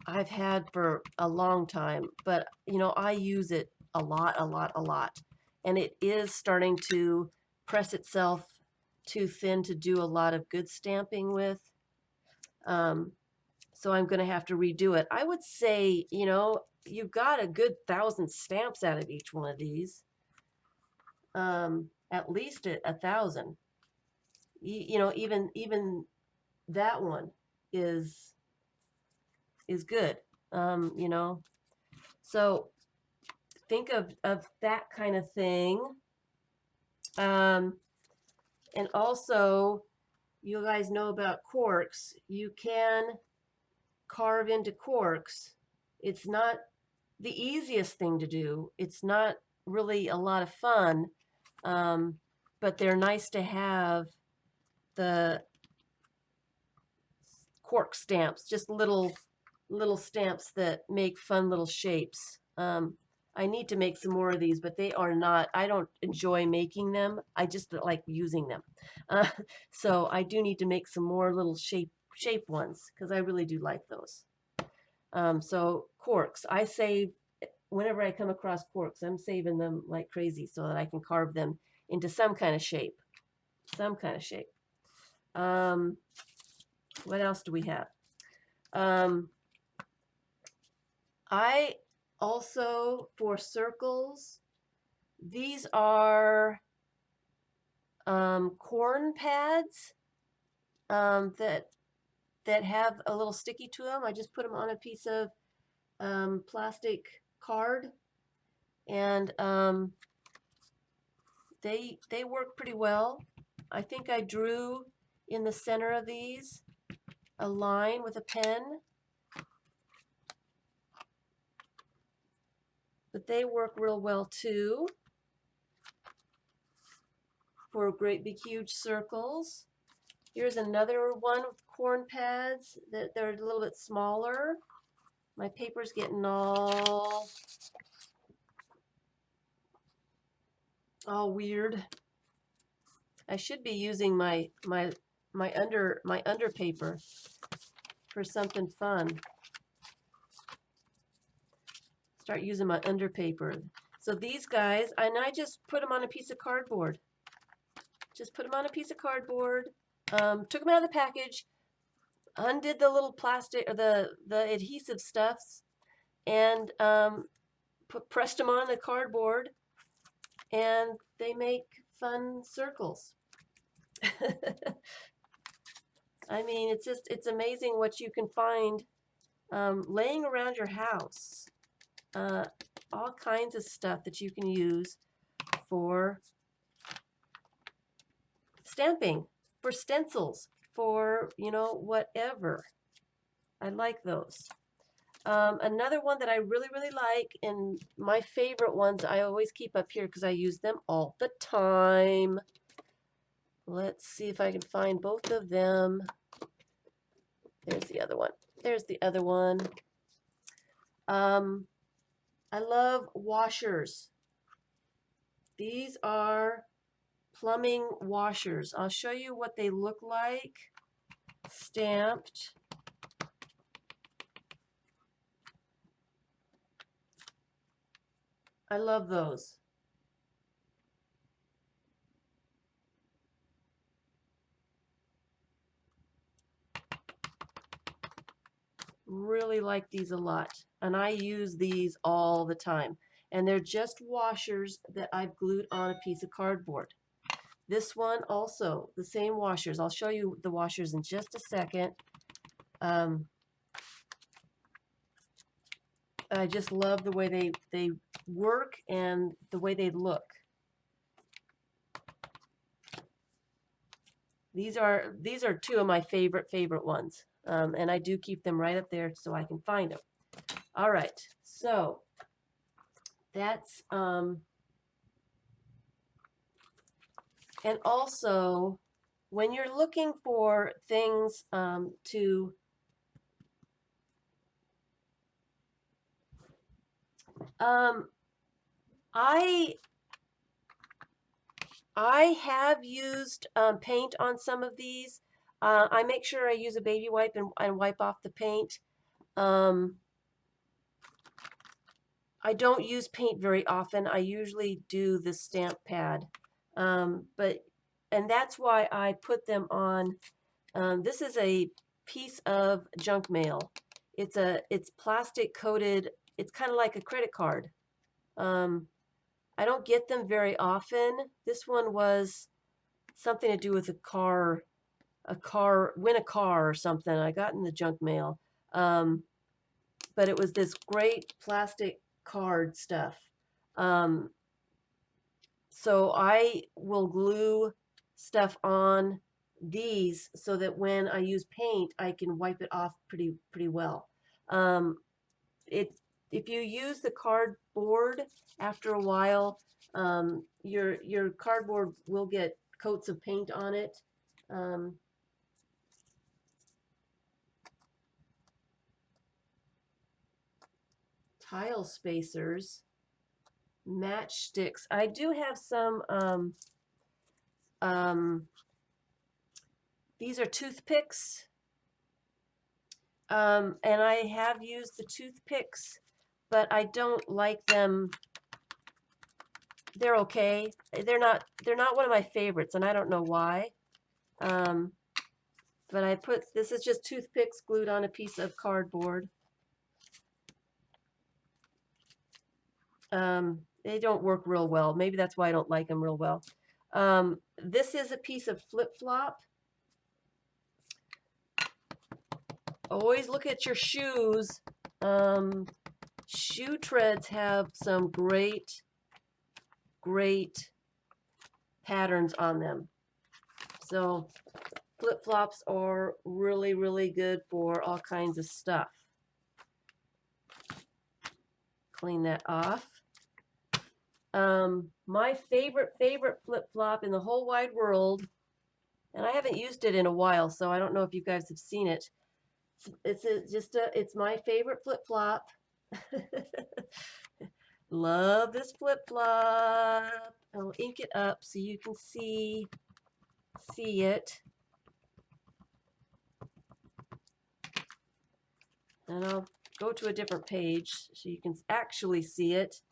I've had for a long time, but I use it a lot. And it is starting to press itself too thin to do a lot of good stamping with. So I'm going to have to redo it. I would say, you know, you've got a good 1,000 stamps out of each one of these. At least 1,000. You know, even that one is good. You know, so think of that kind of thing. And also, you guys know about corks. You can carve into corks. It's not the easiest thing to do. It's not really a lot of fun, but they're nice to have. The cork stamps, just little stamps that make fun little shapes. I need to make some more of these, but they are not, I don't enjoy making them. I just like using them. Uh, so I do need to make some more little shape ones because I really do like those. So corks, I save, whenever I come across corks, I'm saving them like crazy so that I can carve them into some kind of shape. Some kind of shape. What else do we have? I also, for circles, these are corn pads that have a little sticky to them. I just put them on a piece of plastic card, and they work pretty well. I think I drew in the center of these a line with a pen, but they work real well too for great big huge circles. Here's another one with corn pads that they're a little bit smaller. My paper's getting all weird. I should be using my under paper for something fun. Start using my under paper. So these guys, and I just put them on a piece of cardboard. Just put them on a piece of cardboard. Took them out of the package, undid the little plastic or the adhesive stuffs, and pressed them on the cardboard, and they make fun circles. I mean, it's amazing what you can find laying around your house. All kinds of stuff that you can use for stamping, for stencils, for, you know, whatever. I like those. Another one that I really, really like, and my favorite ones I always keep up here because I use them all the time. Let's see if I can find both of them. There's the other one. There's the other one. I love washers. These are plumbing washers. I'll show you what they look like stamped. I love those. Really like these a lot, and I use these all the time, and they're just washers that I've glued on a piece of cardboard. This one also, the same washers. I'll show you the washers in just a second. I just love the way they work and the way they look. These are two of my favorite ones, and I do keep them right up there so I can find them. All right, so that's and also when you're looking for things to I have used paint on some of these. I make sure I use a baby wipe and wipe off the paint. I don't use paint very often. I usually do the stamp pad. But and that's why I put them on. This is a piece of junk mail. It's plastic coated. It's kind of like a credit card. Um, I don't get them very often. This one was something to do with win a car or something. I got in the junk mail. But it was this great plastic card stuff. Um, so I will glue stuff on these so that when I use paint, I can wipe it off pretty well. Um, it if you use the cardboard after a while, your cardboard will get coats of paint on it. Tile spacers, matchsticks. I do have some. These are toothpicks. And I have used the toothpicks, but I don't like them. They're okay. They're not one of my favorites, and I don't know why. But this is just toothpicks glued on a piece of cardboard. They don't work real well. Maybe that's why I don't like them real well. This is a piece of flip-flop. Always look at your shoes. Shoe treads have some great patterns on them. So flip-flops are really good for all kinds of stuff. Clean that off. My favorite flip-flop in the whole wide world, and I haven't used it in a while, so I don't know if you guys have seen it. It's my favorite flip-flop. Love this flip-flop. I'll ink it up so you can see it. And I'll go to a different page so you can actually see it.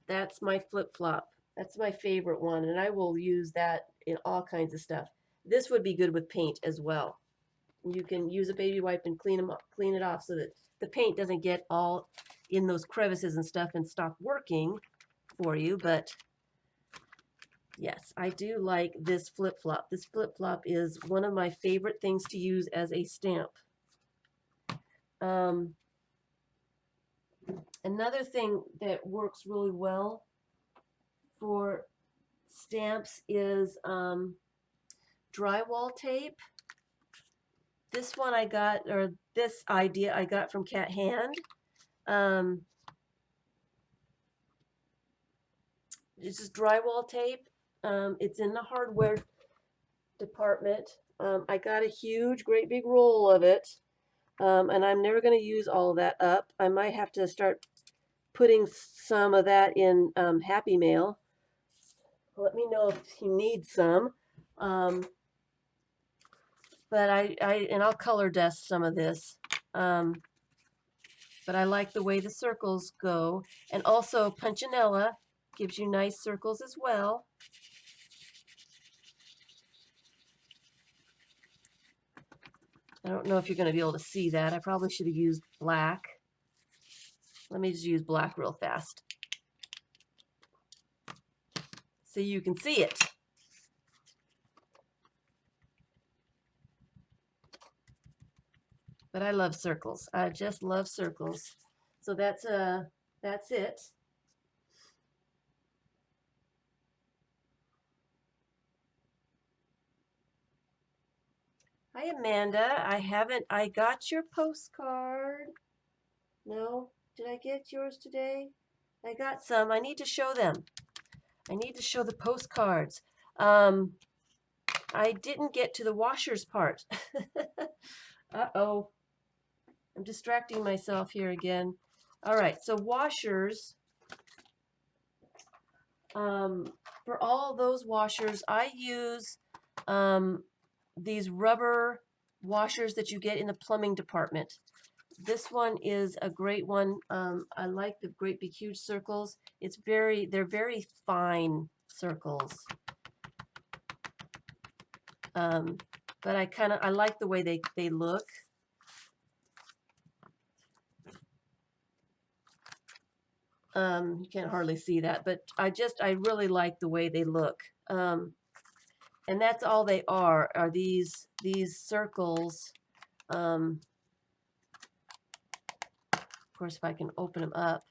That's my flip-flop. That's my favorite one, and I will use that in all kinds of stuff. This would be good with paint as well. You can use a baby wipe and clean it off so that the paint doesn't get all in those crevices and stuff and stop working for you. But yes, I do like this flip-flop. This flip-flop is one of my favorite things to use as a stamp. Another thing that works really well for stamps is drywall tape. This one I got, or this idea I got from Cat Hand. This is drywall tape. It's in the hardware department. I got a great big roll of it. And I'm never going to use all of that up. I might have to start putting some of that in Happy Mail. Let me know if you need some. But I'll color dust some of this. But I like the way the circles go. And also Punchinella gives you nice circles as well. I don't know if you're going to be able to see that. I probably should have used black. Let me just use black real fast so you can see it. But I love circles. I just love circles. So that's it. Hi, Amanda. I got your postcard. No? Did I get yours today? I got some. I need to show them. I need to show the postcards. I didn't get to the washers part. Uh-oh. I'm distracting myself here again. All right, so washers. For all those washers, I use these rubber washers that you get in the plumbing department. This one is a great one. I like the great big huge circles. They're very fine circles. But I like the way they look. You can't hardly see that, but I really like the way they look. And that's all they are these circles. Of course, if I can open them up.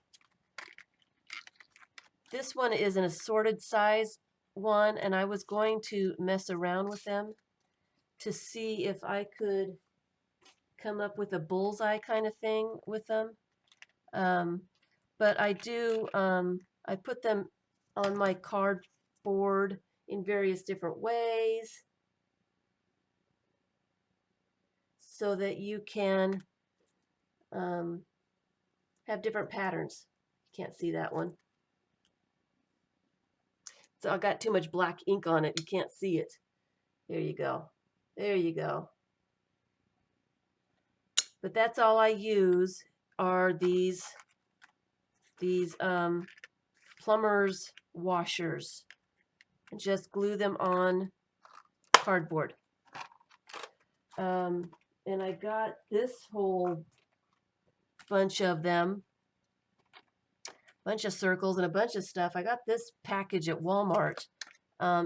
This one is an assorted size one, and I was going to mess around with them to see if I could come up with a bullseye kind of thing with them. But I put them on my cardboard in various different ways so that you can have different patterns. You can't see that one. So I got too much black ink on it. You can't see it. There you go. There you go. But that's all I use are these plumber's washers. And just glue them on cardboard. And I got this whole bunch of them, bunch of circles and a bunch of stuff. I got this package at Walmart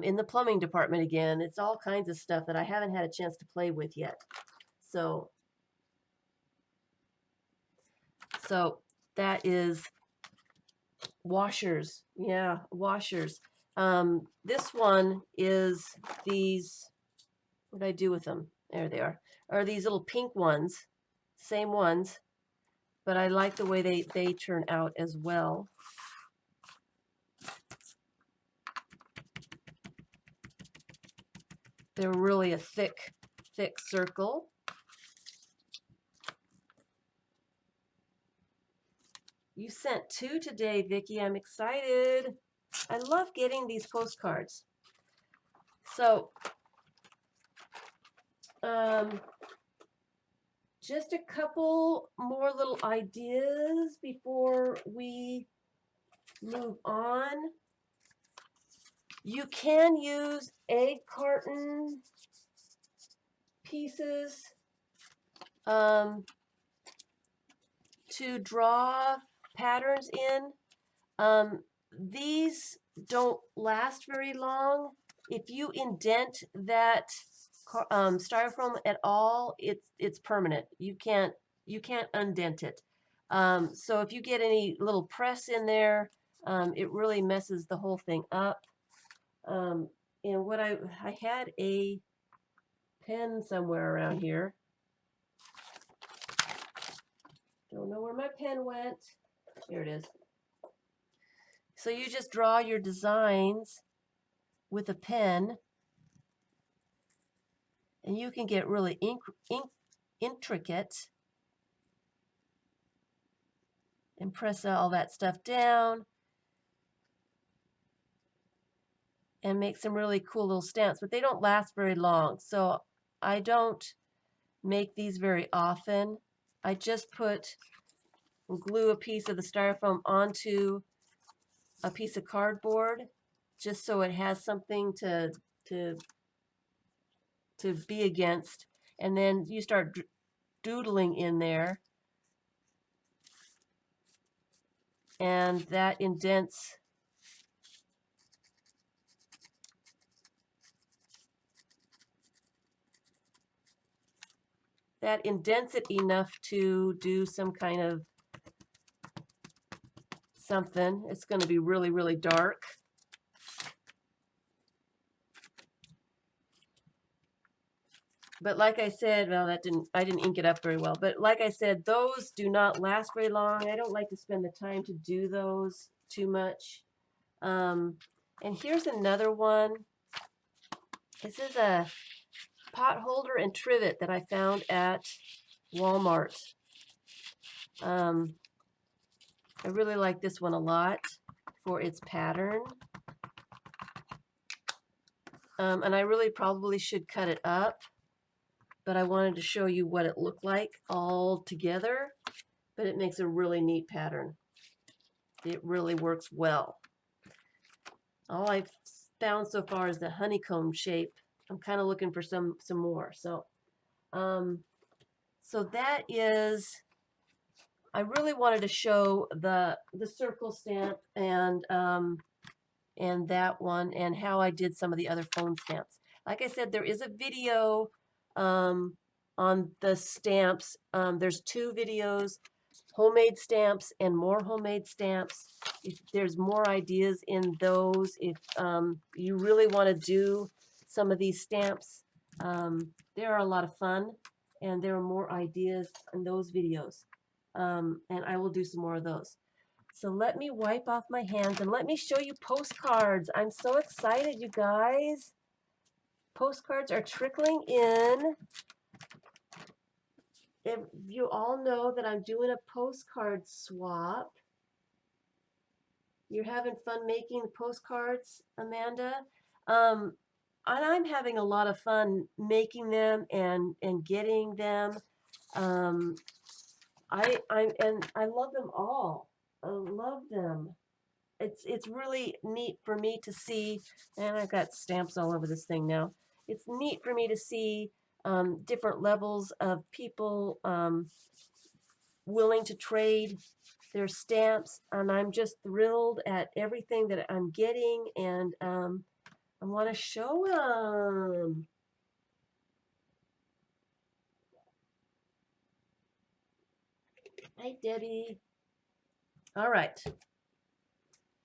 in the plumbing department again. It's all kinds of stuff that I haven't had a chance to play with yet. So that is washers. Yeah, washers. This one is these, what did I do with them? There they are these little pink ones, same ones, but I like the way they turn out as well. They're really a thick circle. You sent 2 today, Vicki. I'm excited. I love getting these postcards. So, just a couple more little ideas before we move on. You can use egg carton pieces to draw patterns in. These don't last very long. If you indent that styrofoam at all, it's permanent. You can't undent it. So if you get any little press in there, it really messes the whole thing up. And what I had a pen somewhere around here. Don't know where my pen went. Here it is. So you just draw your designs with a pen, and you can get really intricate and press all that stuff down and make some really cool little stamps, but they don't last very long. So I don't make these very often. I just glue a piece of the styrofoam onto a piece of cardboard just so it has something to be against, and then you start doodling in there, and that indents it enough to do some kind of something. It's going to be really, really dark. But like I said, well, I didn't ink it up very well. But like I said, those do not last very long. I don't like to spend the time to do those too much. And here's another one. This is a pot holder and trivet that I found at Walmart. I really like this one a lot for its pattern. And I really probably should cut it up, but I wanted to show you what it looked like all together. but it makes a really neat pattern. It really works well. All I've found so far is the honeycomb shape. I'm kind of looking for some more. So that is, I really wanted to show the circle stamp and that one and how I did some of the other phone stamps. Like I said, there is a video on the stamps. There's 2 videos, homemade stamps and more homemade stamps. If there's more ideas in those, if you really want to do some of these stamps, they are a lot of fun, and there are more ideas in those videos. And I will do some more of those. So let me wipe off my hands and let me show you postcards. I'm so excited, you guys. Postcards are trickling in. If you all know that I'm doing a postcard swap. You're having fun making postcards, Amanda? And I'm having a lot of fun making them and getting them. Um, I love them all. I love them. It's really neat for me to see, and I've got stamps all over this thing now. It's neat for me to see different levels of people willing to trade their stamps, and I'm just thrilled at everything that I'm getting, and I want to show them. Hi, Debbie. All right.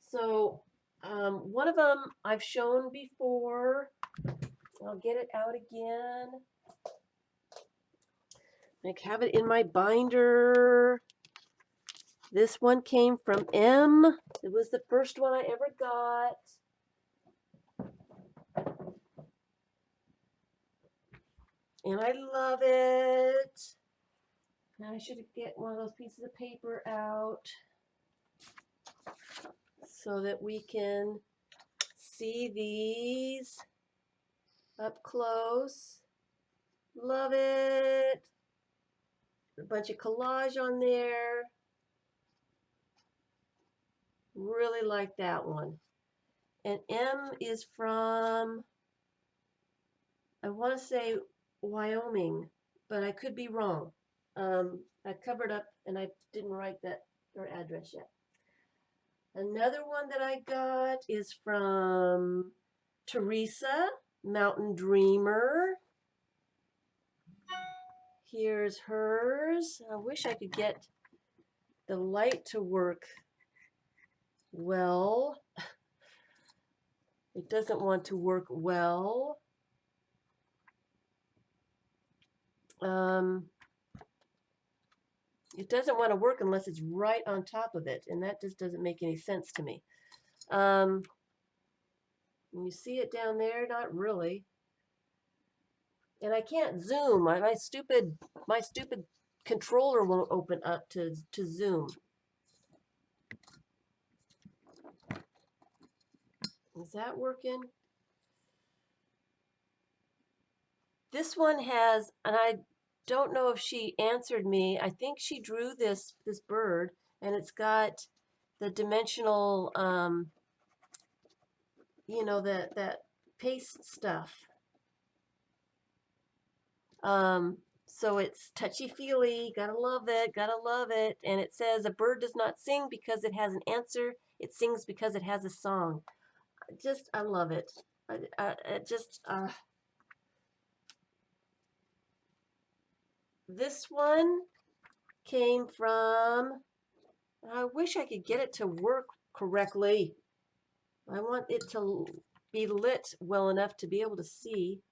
So one of them I've shown before. I'll get it out again. I have it in my binder. This one came from M. It was the first one I ever got. And I love it. Now I should get one of those pieces of paper out so that we can see these up close. Love it. A bunch of collage on there. Really like that one. And M is from, I want to say Wyoming, but I could be wrong. I covered up and I didn't write their address yet. Another one that I got is from Teresa, Mountain Dreamer. Here's hers. I wish I could get the light to work well. It doesn't want to work well. It doesn't want to work unless it's right on top of it, and that just doesn't make any sense to me. You see it down there? Not really. And I can't zoom. My stupid controller won't open up to zoom. Is that working? This one has, and I don't know if she answered me. I think she drew this bird, and it's got the dimensional, you know, that paste stuff. So it's touchy-feely, gotta love it, gotta love it. And it says, a bird does not sing because it has an answer, it sings because it has a song. I love it. This one came from, I wish I could get it to work correctly. I want it to be lit well enough to be able to see.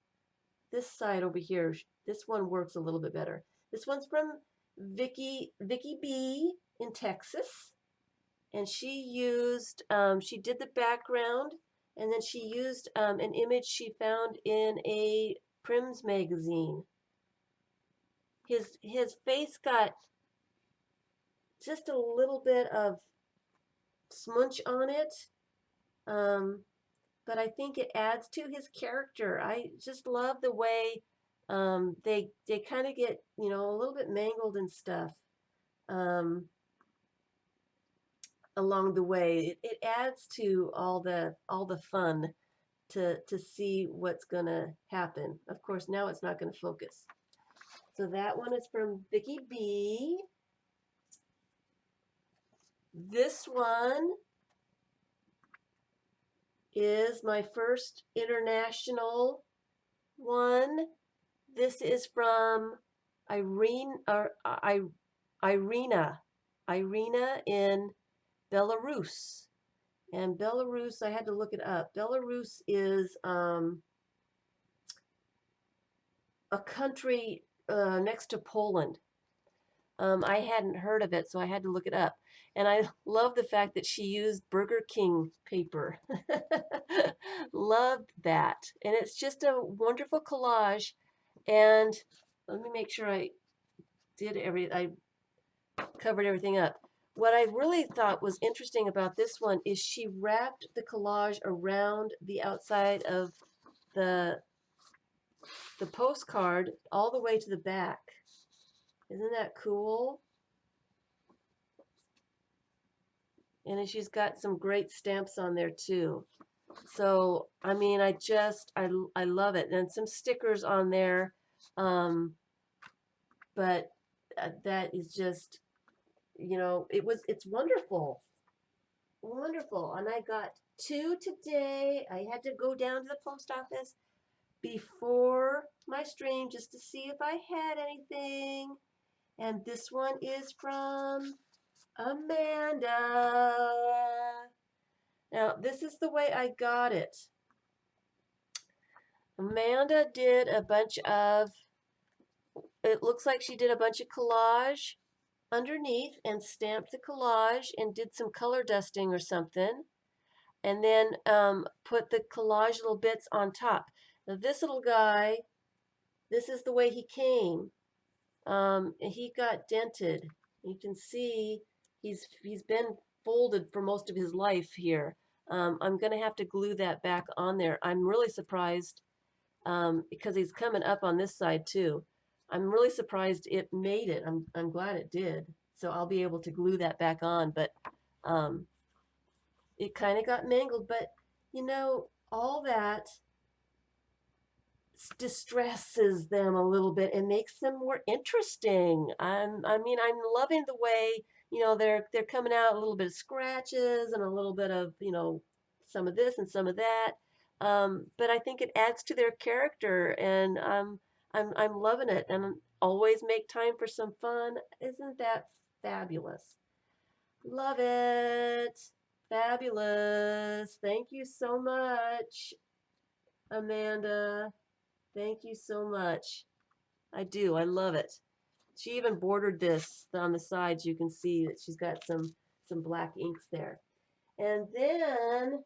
This side over here, this one works a little bit better. This one's from Vicky B in Texas, and she used, she did the background, and then she used an image she found in a Prims magazine. His face got just a little bit of smudge on it, but I think it adds to his character. I just love the way they kind of get, you know, a little bit mangled and stuff. um, along the way. It adds to all the fun to see what's gonna happen. Of course, now it's not gonna focus. So that one is from Vicky B. This one is my first international one. This is from Irina, Irina in Belarus. And Belarus, I had to look it up. Belarus is a country next to Poland. I hadn't heard of it, so I had to look it up. And I love the fact that she used Burger King paper. Loved that. And it's just a wonderful collage. And let me make sure I covered everything up. What I really thought was interesting about this one is she wrapped the collage around the outside of the postcard all the way to the back. Isn't that cool? And then she's got some great stamps on there too. So, I mean, I love it. And some stickers on there. But that is just, it's wonderful. Wonderful. And I got two today. I had to go down to the post office before my stream just to see if I had anything. And this one is from Amanda. Now, this is the way I got it. Amanda did it looks like she did a bunch of collage underneath and stamped the collage and did some color dusting or something. And then put the collage little bits on top. Now, this little guy, this is the way he came. He got dented. You can see he's been folded for most of his life here. I'm going to have to glue that back on there. I'm really surprised because he's coming up on this side too. I'm really surprised it made it. I'm glad it did. So I'll be able to glue that back on. But it kind of got mangled. But all that distresses them a little bit and makes them more interesting. I mean, I'm loving the way they're coming out a little bit of scratches and a little bit of some of this and some of that. But I think it adds to their character, and I'm loving it. And always make time for some fun. Isn't that fabulous? Love it. Fabulous. Thank you so much, Amanda. Thank you so much. I do. I love it. She even bordered this on the sides. You can see that she's got some black inks there. And then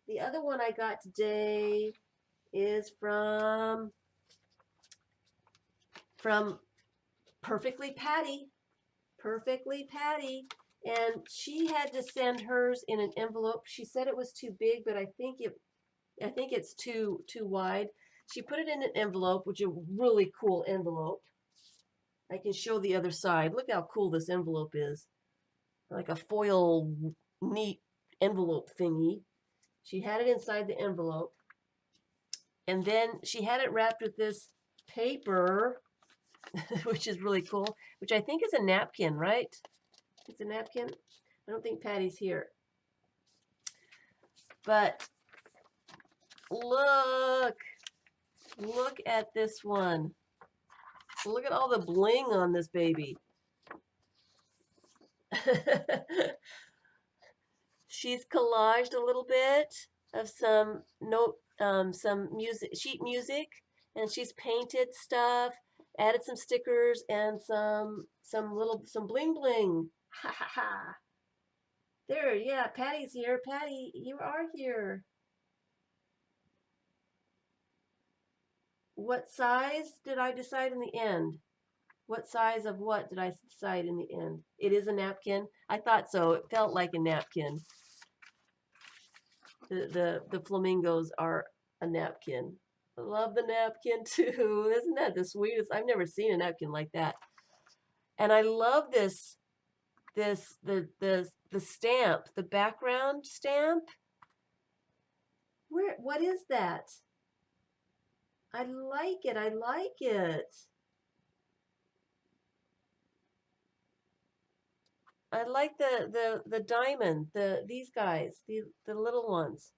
the other one I got today is from Perfectly Patty. Perfectly Patty. And she had to send hers in an envelope. She said it was too big, but I think it's too wide. She put it in an envelope, which is a really cool envelope. I can show the other side. Look how cool this envelope is. Like a foil neat envelope thingy. She had it inside the envelope. And then she had it wrapped with this paper, which is really cool, which I think is a napkin, right? It's a napkin. I don't think Patty's here. But look at this one. Look at all the bling on this baby. She's collaged a little bit of some sheet music, and she's painted stuff, added some stickers and some bling bling. Ha ha ha. There, yeah, Patty's here. Patty, you are here. What size did I decide in the end? What size of what did I decide in the end? It is a napkin. I thought so. It felt like a napkin. The flamingos are a napkin. I love the napkin too. Isn't that the sweetest? I've never seen a napkin like that. And I love this the stamp, the background stamp. What is that? I like it. I like it. I like the diamond, these guys, the little ones.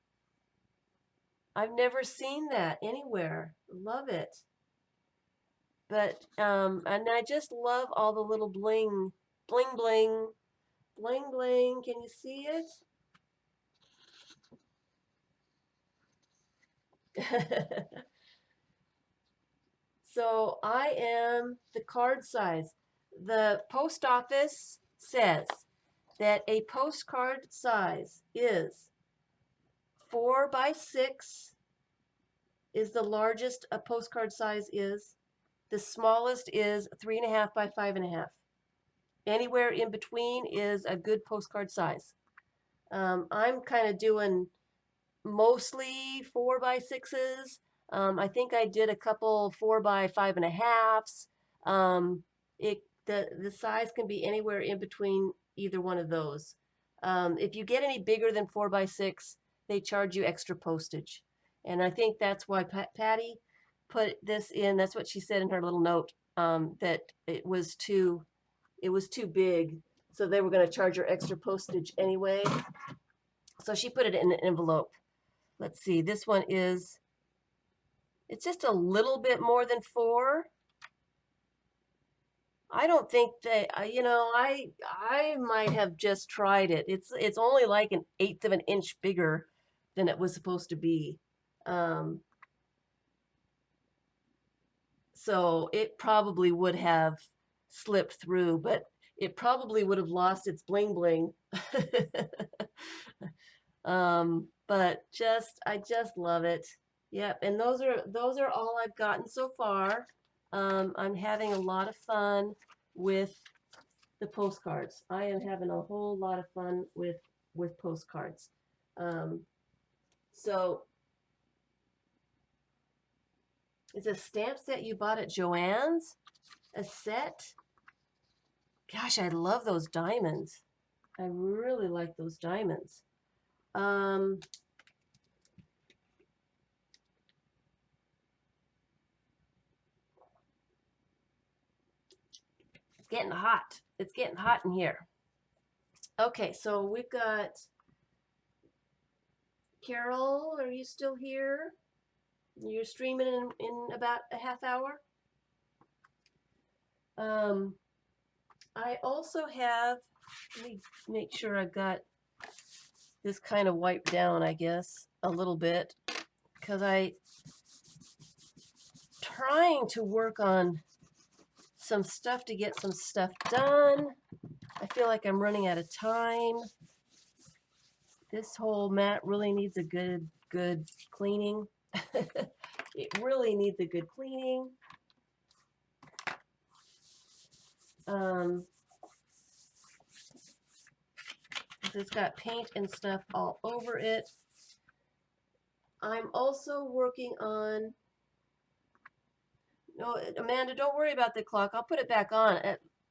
I've never seen that anywhere. Love it. But and I just love all the little bling, bling bling, bling bling. Can you see it? So I am the card size. The post office says that a postcard size is 4 by 6 is the largest a postcard size is. The smallest is 3.5 by 5.5. Anywhere in between is a good postcard size. I'm kind of doing mostly 4 by 6s. I think I did a couple 4 by 5.5s. It the size can be anywhere in between either one of those. If you get any bigger than 4 by 6, they charge you extra postage, and I think that's why Patty put this in. That's what she said in her little note, that it was too big, so they were going to charge her extra postage anyway. So she put it in an envelope. Let's see, this one is, it's just a little bit more than 4. I don't think they, I might have just tried it. It's only like an eighth of an inch bigger than it was supposed to be. Um, so it probably would have slipped through, but it probably would have lost its bling bling. But I just love it. Yep, and those are all I've gotten so far. I'm having a lot of fun with the postcards. I am having a whole lot of fun with postcards. Um, so it's a stamp set you bought at Joann's, a set. Gosh, I love those diamonds. I really like those diamonds. Um, it's getting hot. It's getting hot in here. Okay, so we've got Carol. Are you still here? You're streaming in about a half hour. I also have, let me make sure I've got this kind of wiped down, I guess, a little bit, because I trying to work on some stuff to get some stuff done. I feel like I'm running out of time. This whole mat really needs a good cleaning. It really needs a good cleaning. It's got paint and stuff all over it. I'm also working on, no, Amanda, don't worry about the clock. I'll put it back on.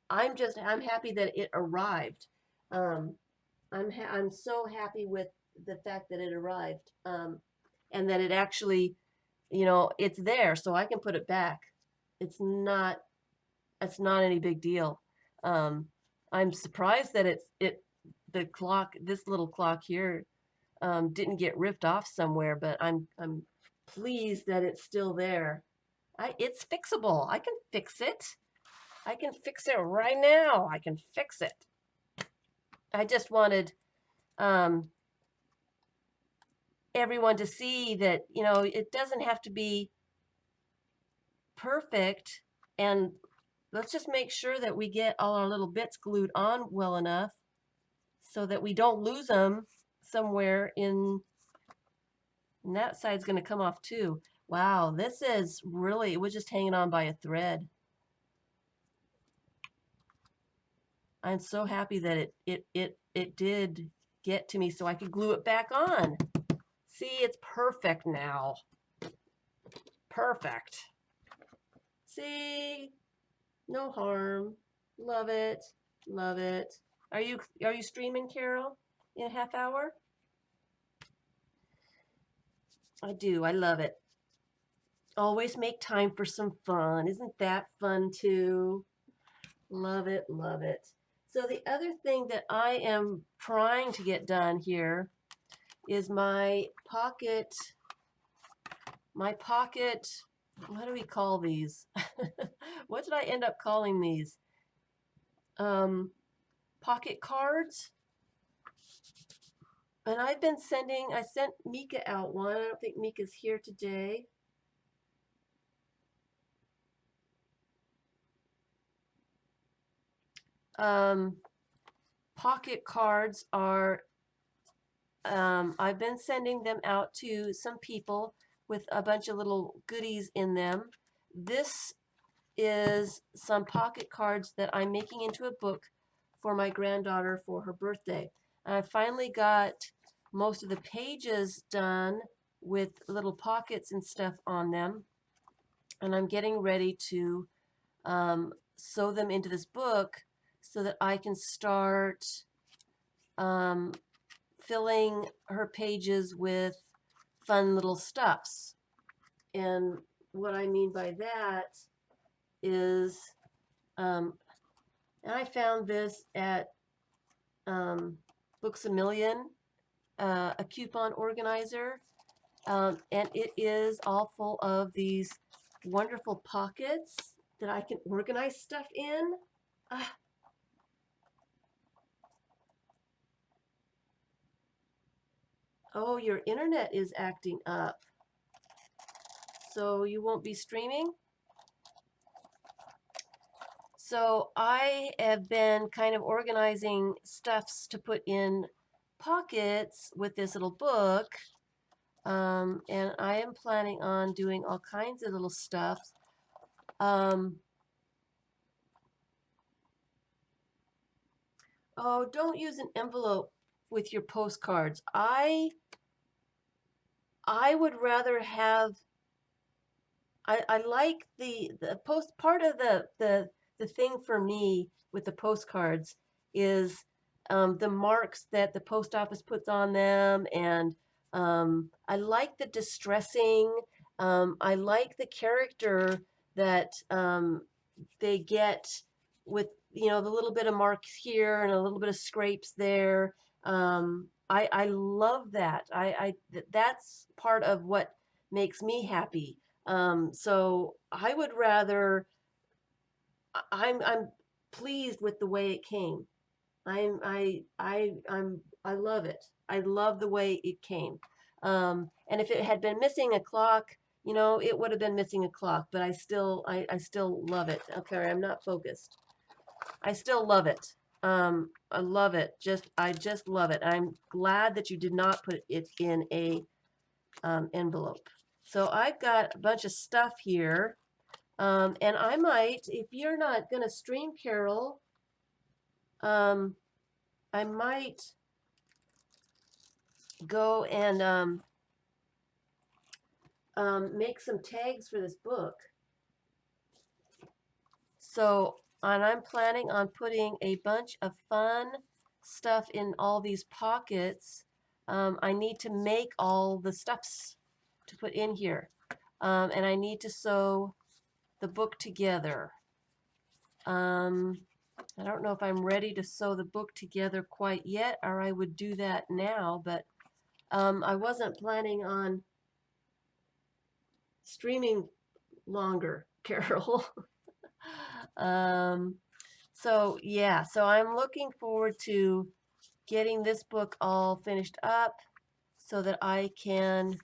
I'm happy that it arrived. I'm so happy with the fact that it arrived, and that it actually, it's there, so I can put it back. It's not any big deal. I'm surprised that the clock, this little clock here, didn't get ripped off somewhere, but I'm pleased that it's still there. It's fixable. I can fix it. I can fix it right now. I can fix it. I just wanted everyone to see that, it doesn't have to be perfect, and let's just make sure that we get all our little bits glued on well enough so that we don't lose them somewhere in, and that side's going to come off too. Wow, this is really, it was just hanging on by a thread. I'm so happy that it did get to me so I could glue it back on. See, it's perfect now. Perfect. See, no harm. Love it. Love it. Are you streaming, Carol, in a half hour? I do. I love it. Always make time for some fun. Isn't that fun too? Love it, love it. So the other thing that I am trying to get done here is my pocket, what do we call these? What did I end up calling these? Pocket cards. And I sent Mika out one. I don't think Mika's here today. Pocket cards are, I've been sending them out to some people with a bunch of little goodies in them. This is some pocket cards that I'm making into a book for my granddaughter for her birthday. And I finally got most of the pages done with little pockets and stuff on them. And I'm getting ready to sew them into this book so that I can start filling her pages with fun little stuffs. And what I mean by that is, and I found this at Books A Million, a coupon organizer, and it is all full of these wonderful pockets that I can organize stuff in. Oh, your internet is acting up. So you won't be streaming? So I have been kind of organizing stuffs to put in pockets with this little book. And I am planning on doing all kinds of little stuff. Oh, don't use an envelope with your postcards. I would rather have, I like the post part of the thing for me with the postcards is the marks that the post office puts on them, and I like the distressing. I like the character that they get with, you know, the little bit of marks here and a little bit of scrapes there. I love that. That's part of what makes me happy. So I would rather. I'm pleased with the way it came. I love it. I love the way it came. And if it had been missing a clock, you know, it would have been missing a clock. But I still love it. Okay, I'm not focused. I still love it. I love it. I just love it. I'm glad that you did not put it in a envelope. So I've got a bunch of stuff here. And I might, if you're not going to stream, Carol, I might go and make some tags for this book. So, and I'm planning on putting a bunch of fun stuff in all these pockets. I need to make all the stuffs to put in here. And I need to sew the book together. I don't know if I'm ready to sew the book together quite yet, or I would do that now, but I wasn't planning on streaming longer, Carol. So yeah, so I'm looking forward to getting this book all finished up so that I can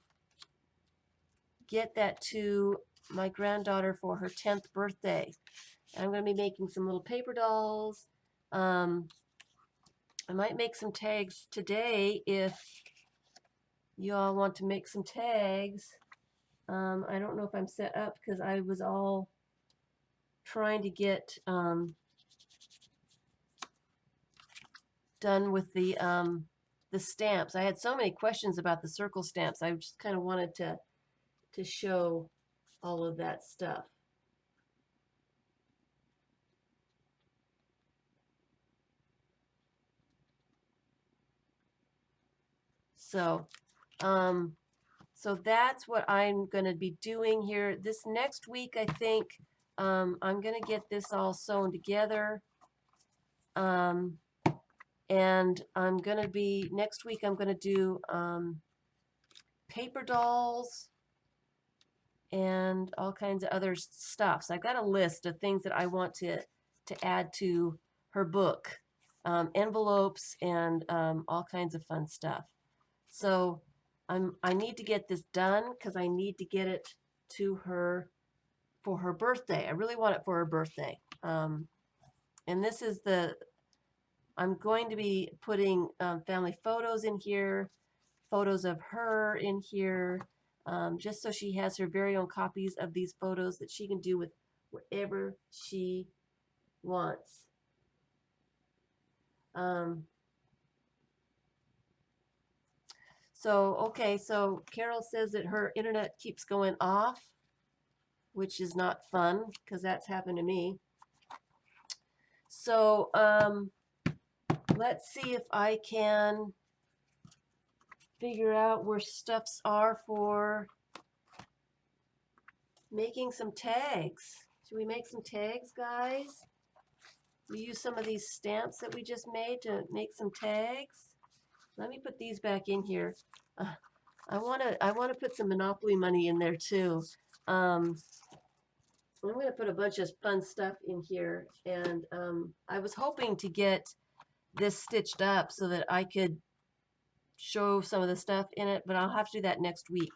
get that to my granddaughter for her 10th birthday. I'm going to be making some little paper dolls. I might make some tags today if you all want to make some tags. I don't know if I'm set up because I was all trying to get done with the stamps. I had so many questions about the circle stamps. I just kind of wanted to show all of that stuff. So, so that's what I'm going to be doing here. This next week, I think I'm going to get this all sewn together. And I'm going to be, next week, I'm going to do paper dolls and all kinds of other stuff. So I've got a list of things that I want to add to her book. Envelopes and all kinds of fun stuff. So I need to get this done because I need to get it to her for her birthday. I really want it for her birthday. And this is I'm going to be putting family photos in here, photos of her in here, just so she has her very own copies of these photos that she can do with whatever she wants. Okay, so Carol says that her internet keeps going off, which is not fun because that's happened to me. So let's see if I can figure out where stuffs are for making some tags. Should we make some tags, guys? We use some of these stamps that we just made to make some tags. Let me put these back in here. I want to put some Monopoly money in there too. I'm going to put a bunch of fun stuff in here, and I was hoping to get this stitched up so that I could show some of the stuff in it, but I'll have to do that next week.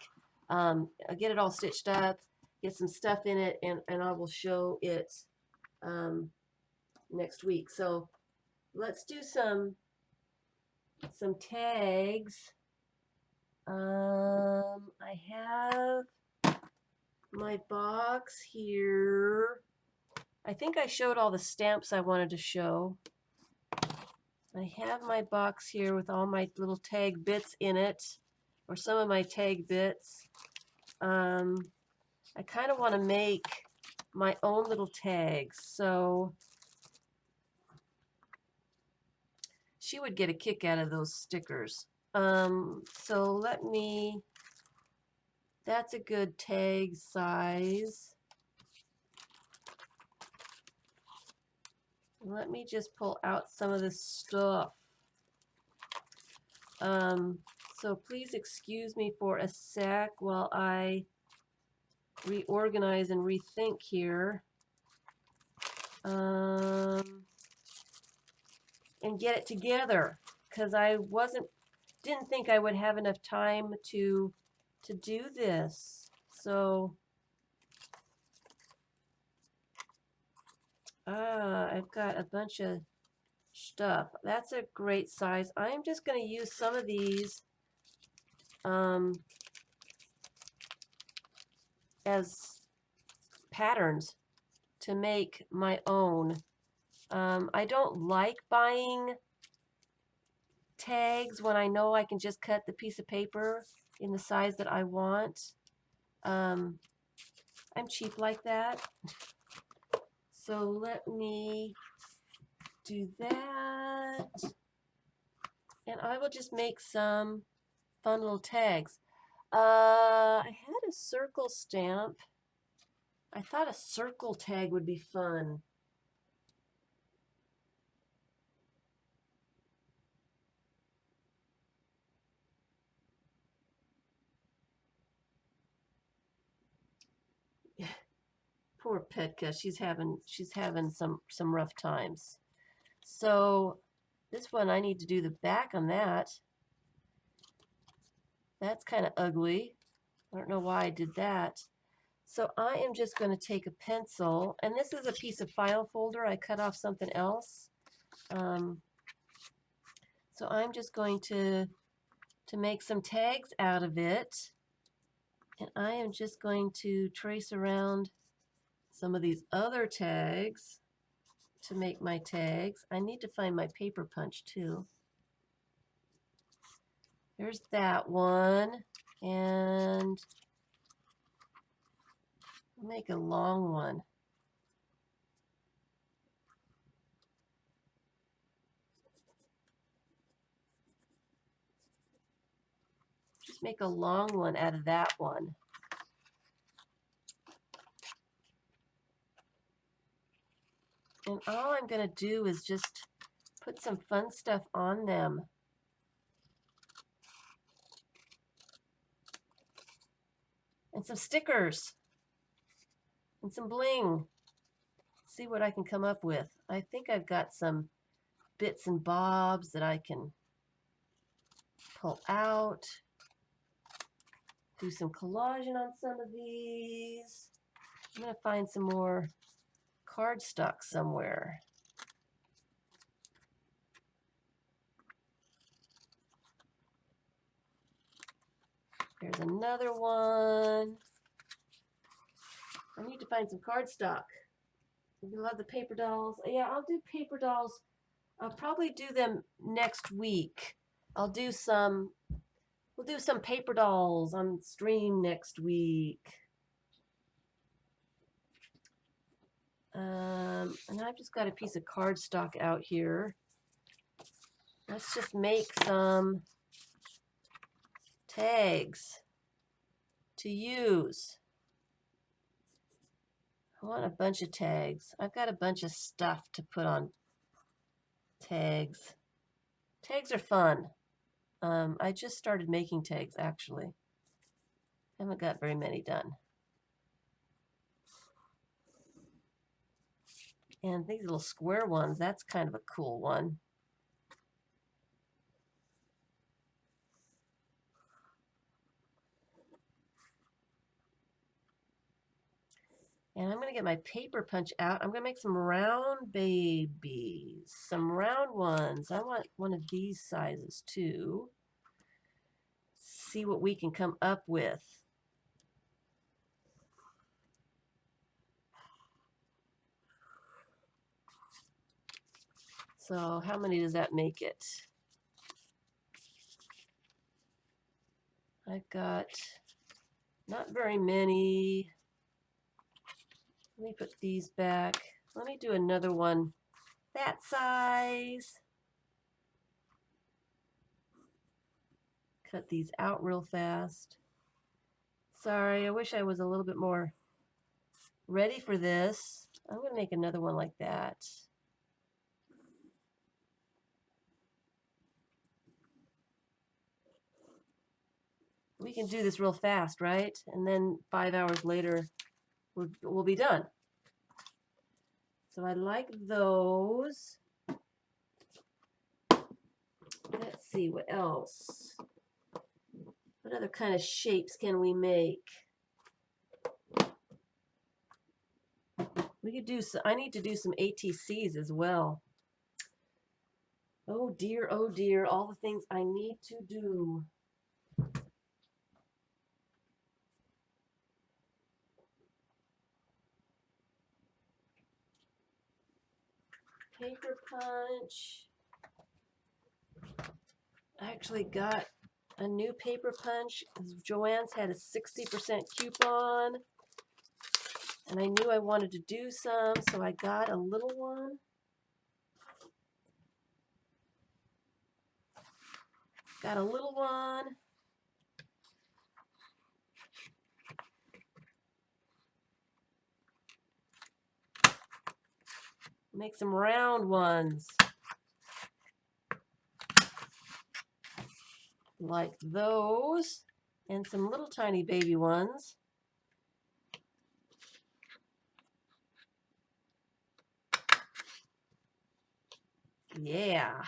I'll get it all stitched up, get some stuff in it, and I will show it next week. So let's do some tags. I have my box here. I think I showed all the stamps I wanted to show. I have my box here with all my little tag bits in it, or some of my tag bits. I kind of want to make my own little tags, so she would get a kick out of those stickers. So let me, that's a good tag size. Let me just pull out some of this stuff. So please excuse me for a sec while I reorganize and rethink here. And get it together, because I didn't think I would have enough time to do this. So I've got a bunch of stuff. That's a great size. I'm just going to use some of these as patterns to make my own. I don't like buying tags when I know I can just cut the piece of paper in the size that I want. I'm cheap like that. So let me do that. And I will just make some fun little tags. I had a circle stamp. I thought a circle tag would be fun. Poor Petka, she's having some rough times. So this one, I need to do the back on that. That's kind of ugly. I don't know why I did that. So I am just going to take a pencil, and this is a piece of file folder. I cut off something else. So I'm just going to make some tags out of it. And I am just going to trace around some of these other tags to make my tags. I need to find my paper punch too. There's that one, and I'll make a long one. Let's make a long one out of that one. And all I'm going to do is just put some fun stuff on them. And some stickers. And some bling. See what I can come up with. I think I've got some bits and bobs that I can pull out. Do some collaging on some of these. I'm going to find some more cardstock somewhere. There's another one. I need to find some cardstock. I love the paper dolls. Yeah, I'll do paper dolls. I'll probably do them next week. We'll do some paper dolls on stream next week. And I've just got a piece of cardstock out here. Let's just make some tags to use. I want a bunch of tags. I've got a bunch of stuff to put on tags. Tags are fun. I just started making tags, actually. Haven't got very many done. And these little square ones, that's kind of a cool one. And I'm going to get my paper punch out. I'm going to make some round babies, some round ones. I want one of these sizes too. See what we can come up with. So how many does that make it? I've got not very many. Let me put these back. Let me do another one that size. Cut these out real fast. Sorry, I wish I was a little bit more ready for this. I'm going to make another one like that. We can do this real fast, right? And then 5 hours later, we'll be done. So I like those. Let's see, what else? What other kind of shapes can we make? We could do some, I need to do some ATCs as well. Oh dear, all the things I need to do. Paper punch. I actually got a new paper punch. Joann's had a 60% coupon. And I knew I wanted to do some, so I got a little one. Got a little one. Make some round ones. Like those. And some little tiny baby ones. Yeah.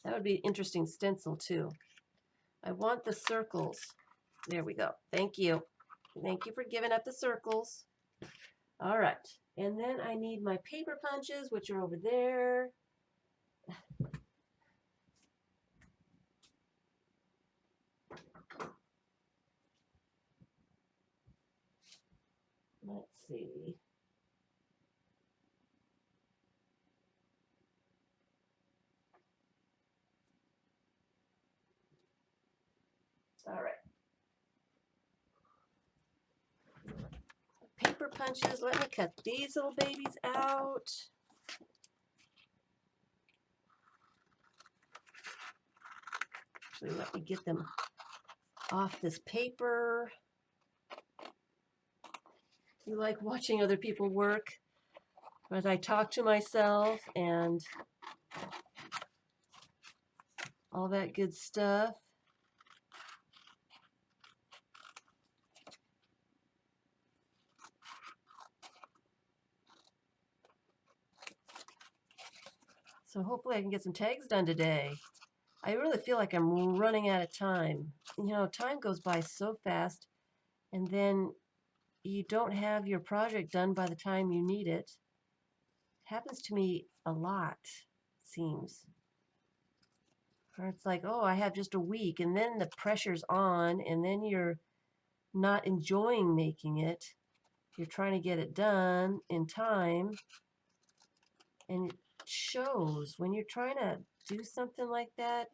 That would be an interesting stencil too. I want the circles. There we go. Thank you. Thank you for giving up the circles. All right. And then I need my paper punches, which are over there. Let's see. All right. Paper punches. Let me cut these little babies out. Actually, let me get them off this paper. You like watching other people work as I talk to myself and all that good stuff. So hopefully I can get some tags done today. I really feel like I'm running out of time. You know, time goes by so fast, and then you don't have your project done by the time you need it. It happens to me a lot, it seems. Or it's like, oh, I have just a week, and then the pressure's on, and then you're not enjoying making it. You're trying to get it done in time, and it shows when you're trying to do something like that.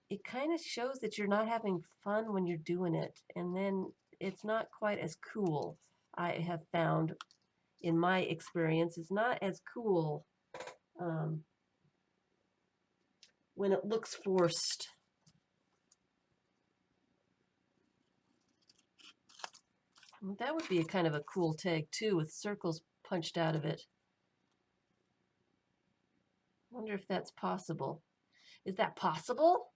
It kind of shows that you're not having fun when you're doing it, and then it's not quite as cool. I have found in my experience, it's not as cool when it looks forced. Well, that would be a kind of a cool tag too, with circles punched out of it. I wonder if that's possible. Is that possible?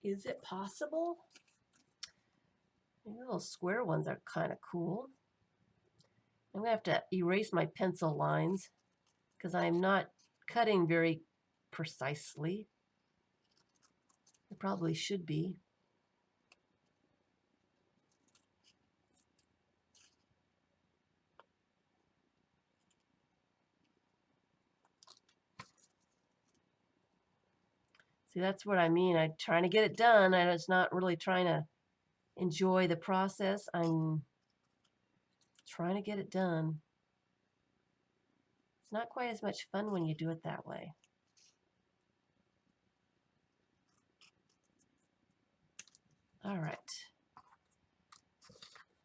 Is it possible? The little square ones are kind of cool. I'm going to have to erase my pencil lines because I'm not cutting very precisely. I probably should be. See, that's what I mean. I'm trying to get it done. I'm just not really trying to enjoy the process. I'm trying to get it done. It's not quite as much fun when you do it that way. All right.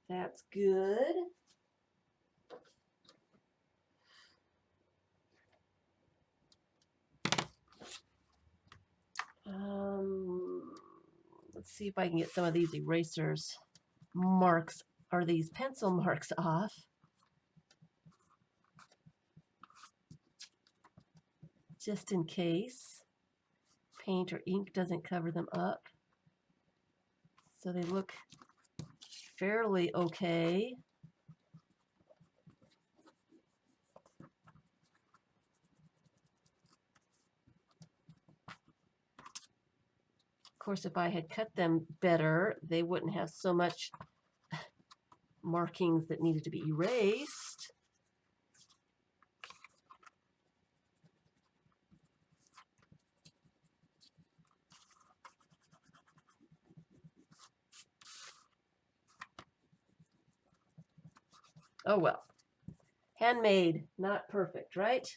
That's good. Let's see if I can get some of these erasers marks or these pencil marks off. Just in case paint or ink doesn't cover them up. So they look fairly okay. Of course, if I had cut them better, they wouldn't have so much markings that needed to be erased. Oh well. Handmade, not perfect, right?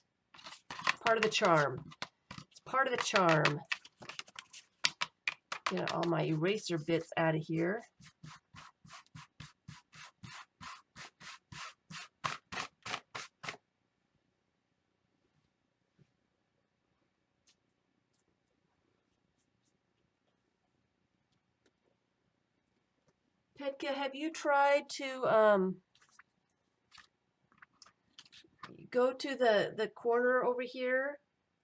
Part of the charm. It's part of the charm. Get all my eraser bits out of here. Petka, have you tried to go to the corner over here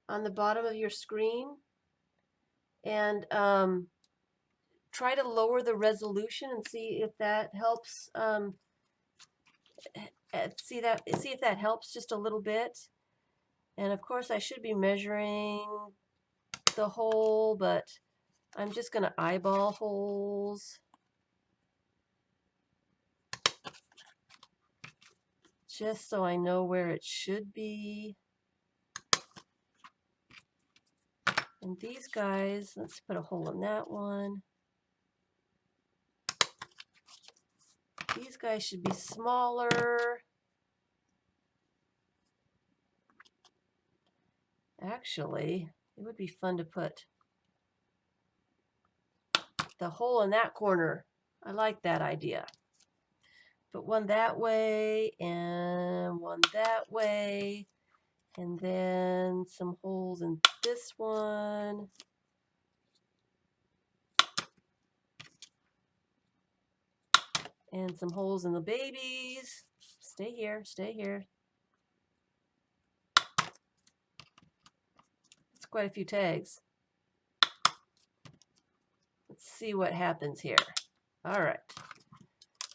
on the bottom of your screen and try to lower the resolution and see if that helps. See if that helps just a little bit. And of course, I should be measuring the hole, but I'm just going to eyeball holes. Just so I know where it should be. And these guys, let's put a hole in that one. These guys should be smaller. Actually, It would be fun to put the hole in that corner. I like that idea. Put one that way and one that way, and then some holes in this one. And some holes in the babies. Stay here, stay here. It's quite a few tags. Let's see what happens here. All right.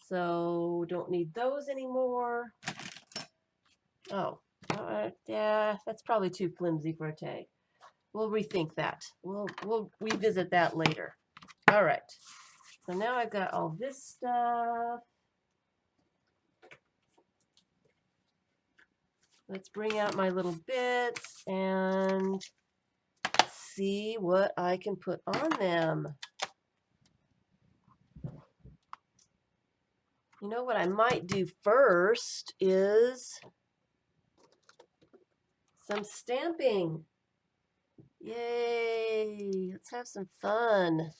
So don't need those anymore. Oh, yeah, that's probably too flimsy for a tag. We'll rethink that. We'll revisit that later. All right. So now I've got all this stuff. Let's bring out my little bits and see what I can put on them. You know what I might do first is some stamping. Yay! Let's have some fun.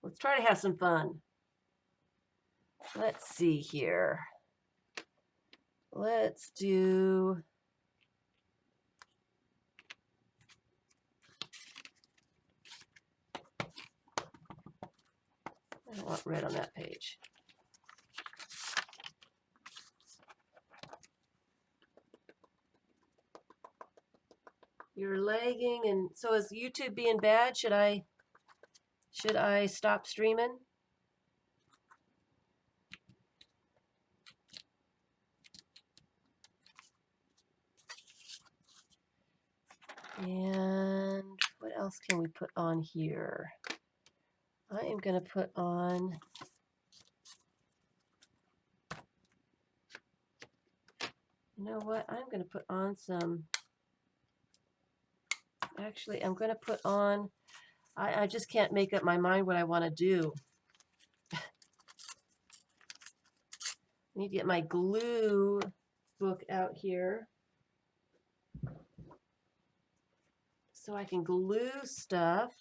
Let's try to have some fun. Let's see here. Let's do... I don't want red on that page. You're lagging, and so is YouTube being bad? Should I stop streaming? And what else can we put on here? I am going to put on you know what? I'm going to put on some, actually, I'm going to put on, I just can't make up my mind what I want to do. I need to get my glue book out here so I can glue stuff.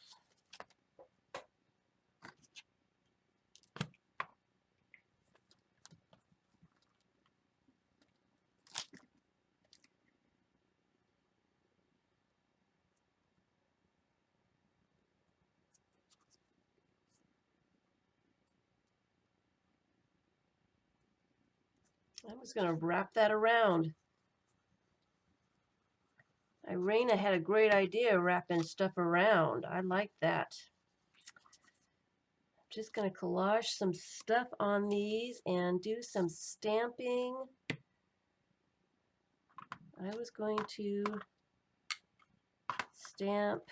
I'm just going to wrap that around. Irena had a great idea wrapping stuff around. I like that. I'm just going to collage some stuff on these and do some stamping. I was going to stamp.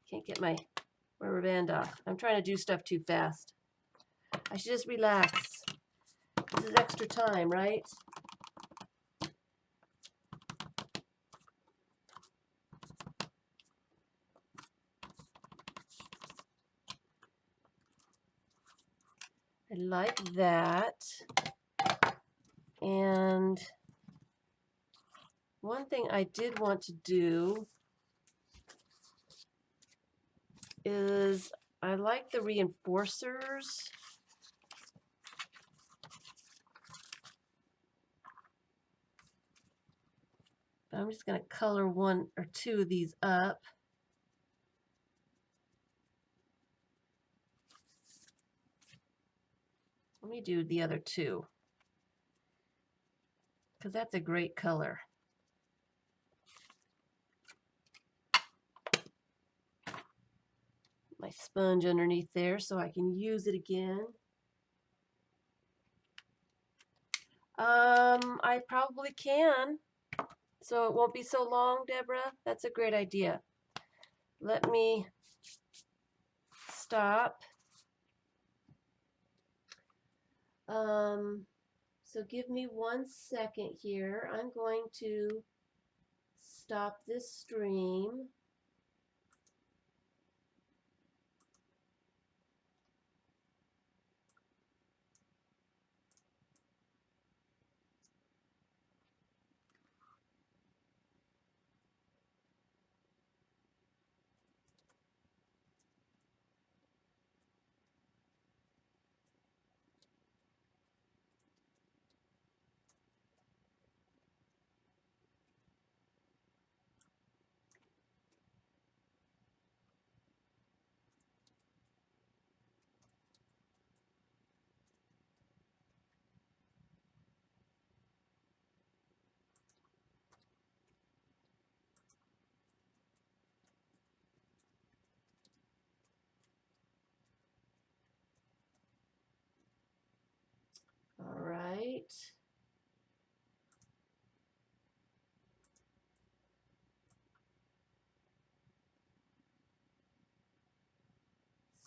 Can't get my rubber band off. I'm trying to do stuff too fast. I should just relax. This is extra time, right? I like that. And one thing I did want to do is I like the reinforcers. I'm just going to color one or two of these up. Let me do the other two, because that's a great color. My sponge underneath there so I can use it again. I probably can, so it won't be so long, Deborah. That's a great idea. Let me stop. So give me 1 second here. I'm going to stop this stream.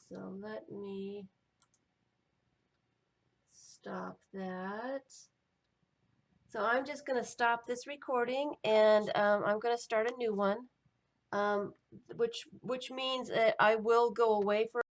So let me stop that. So I'm just going to stop this recording, and I'm going to start a new one, which means that I will go away for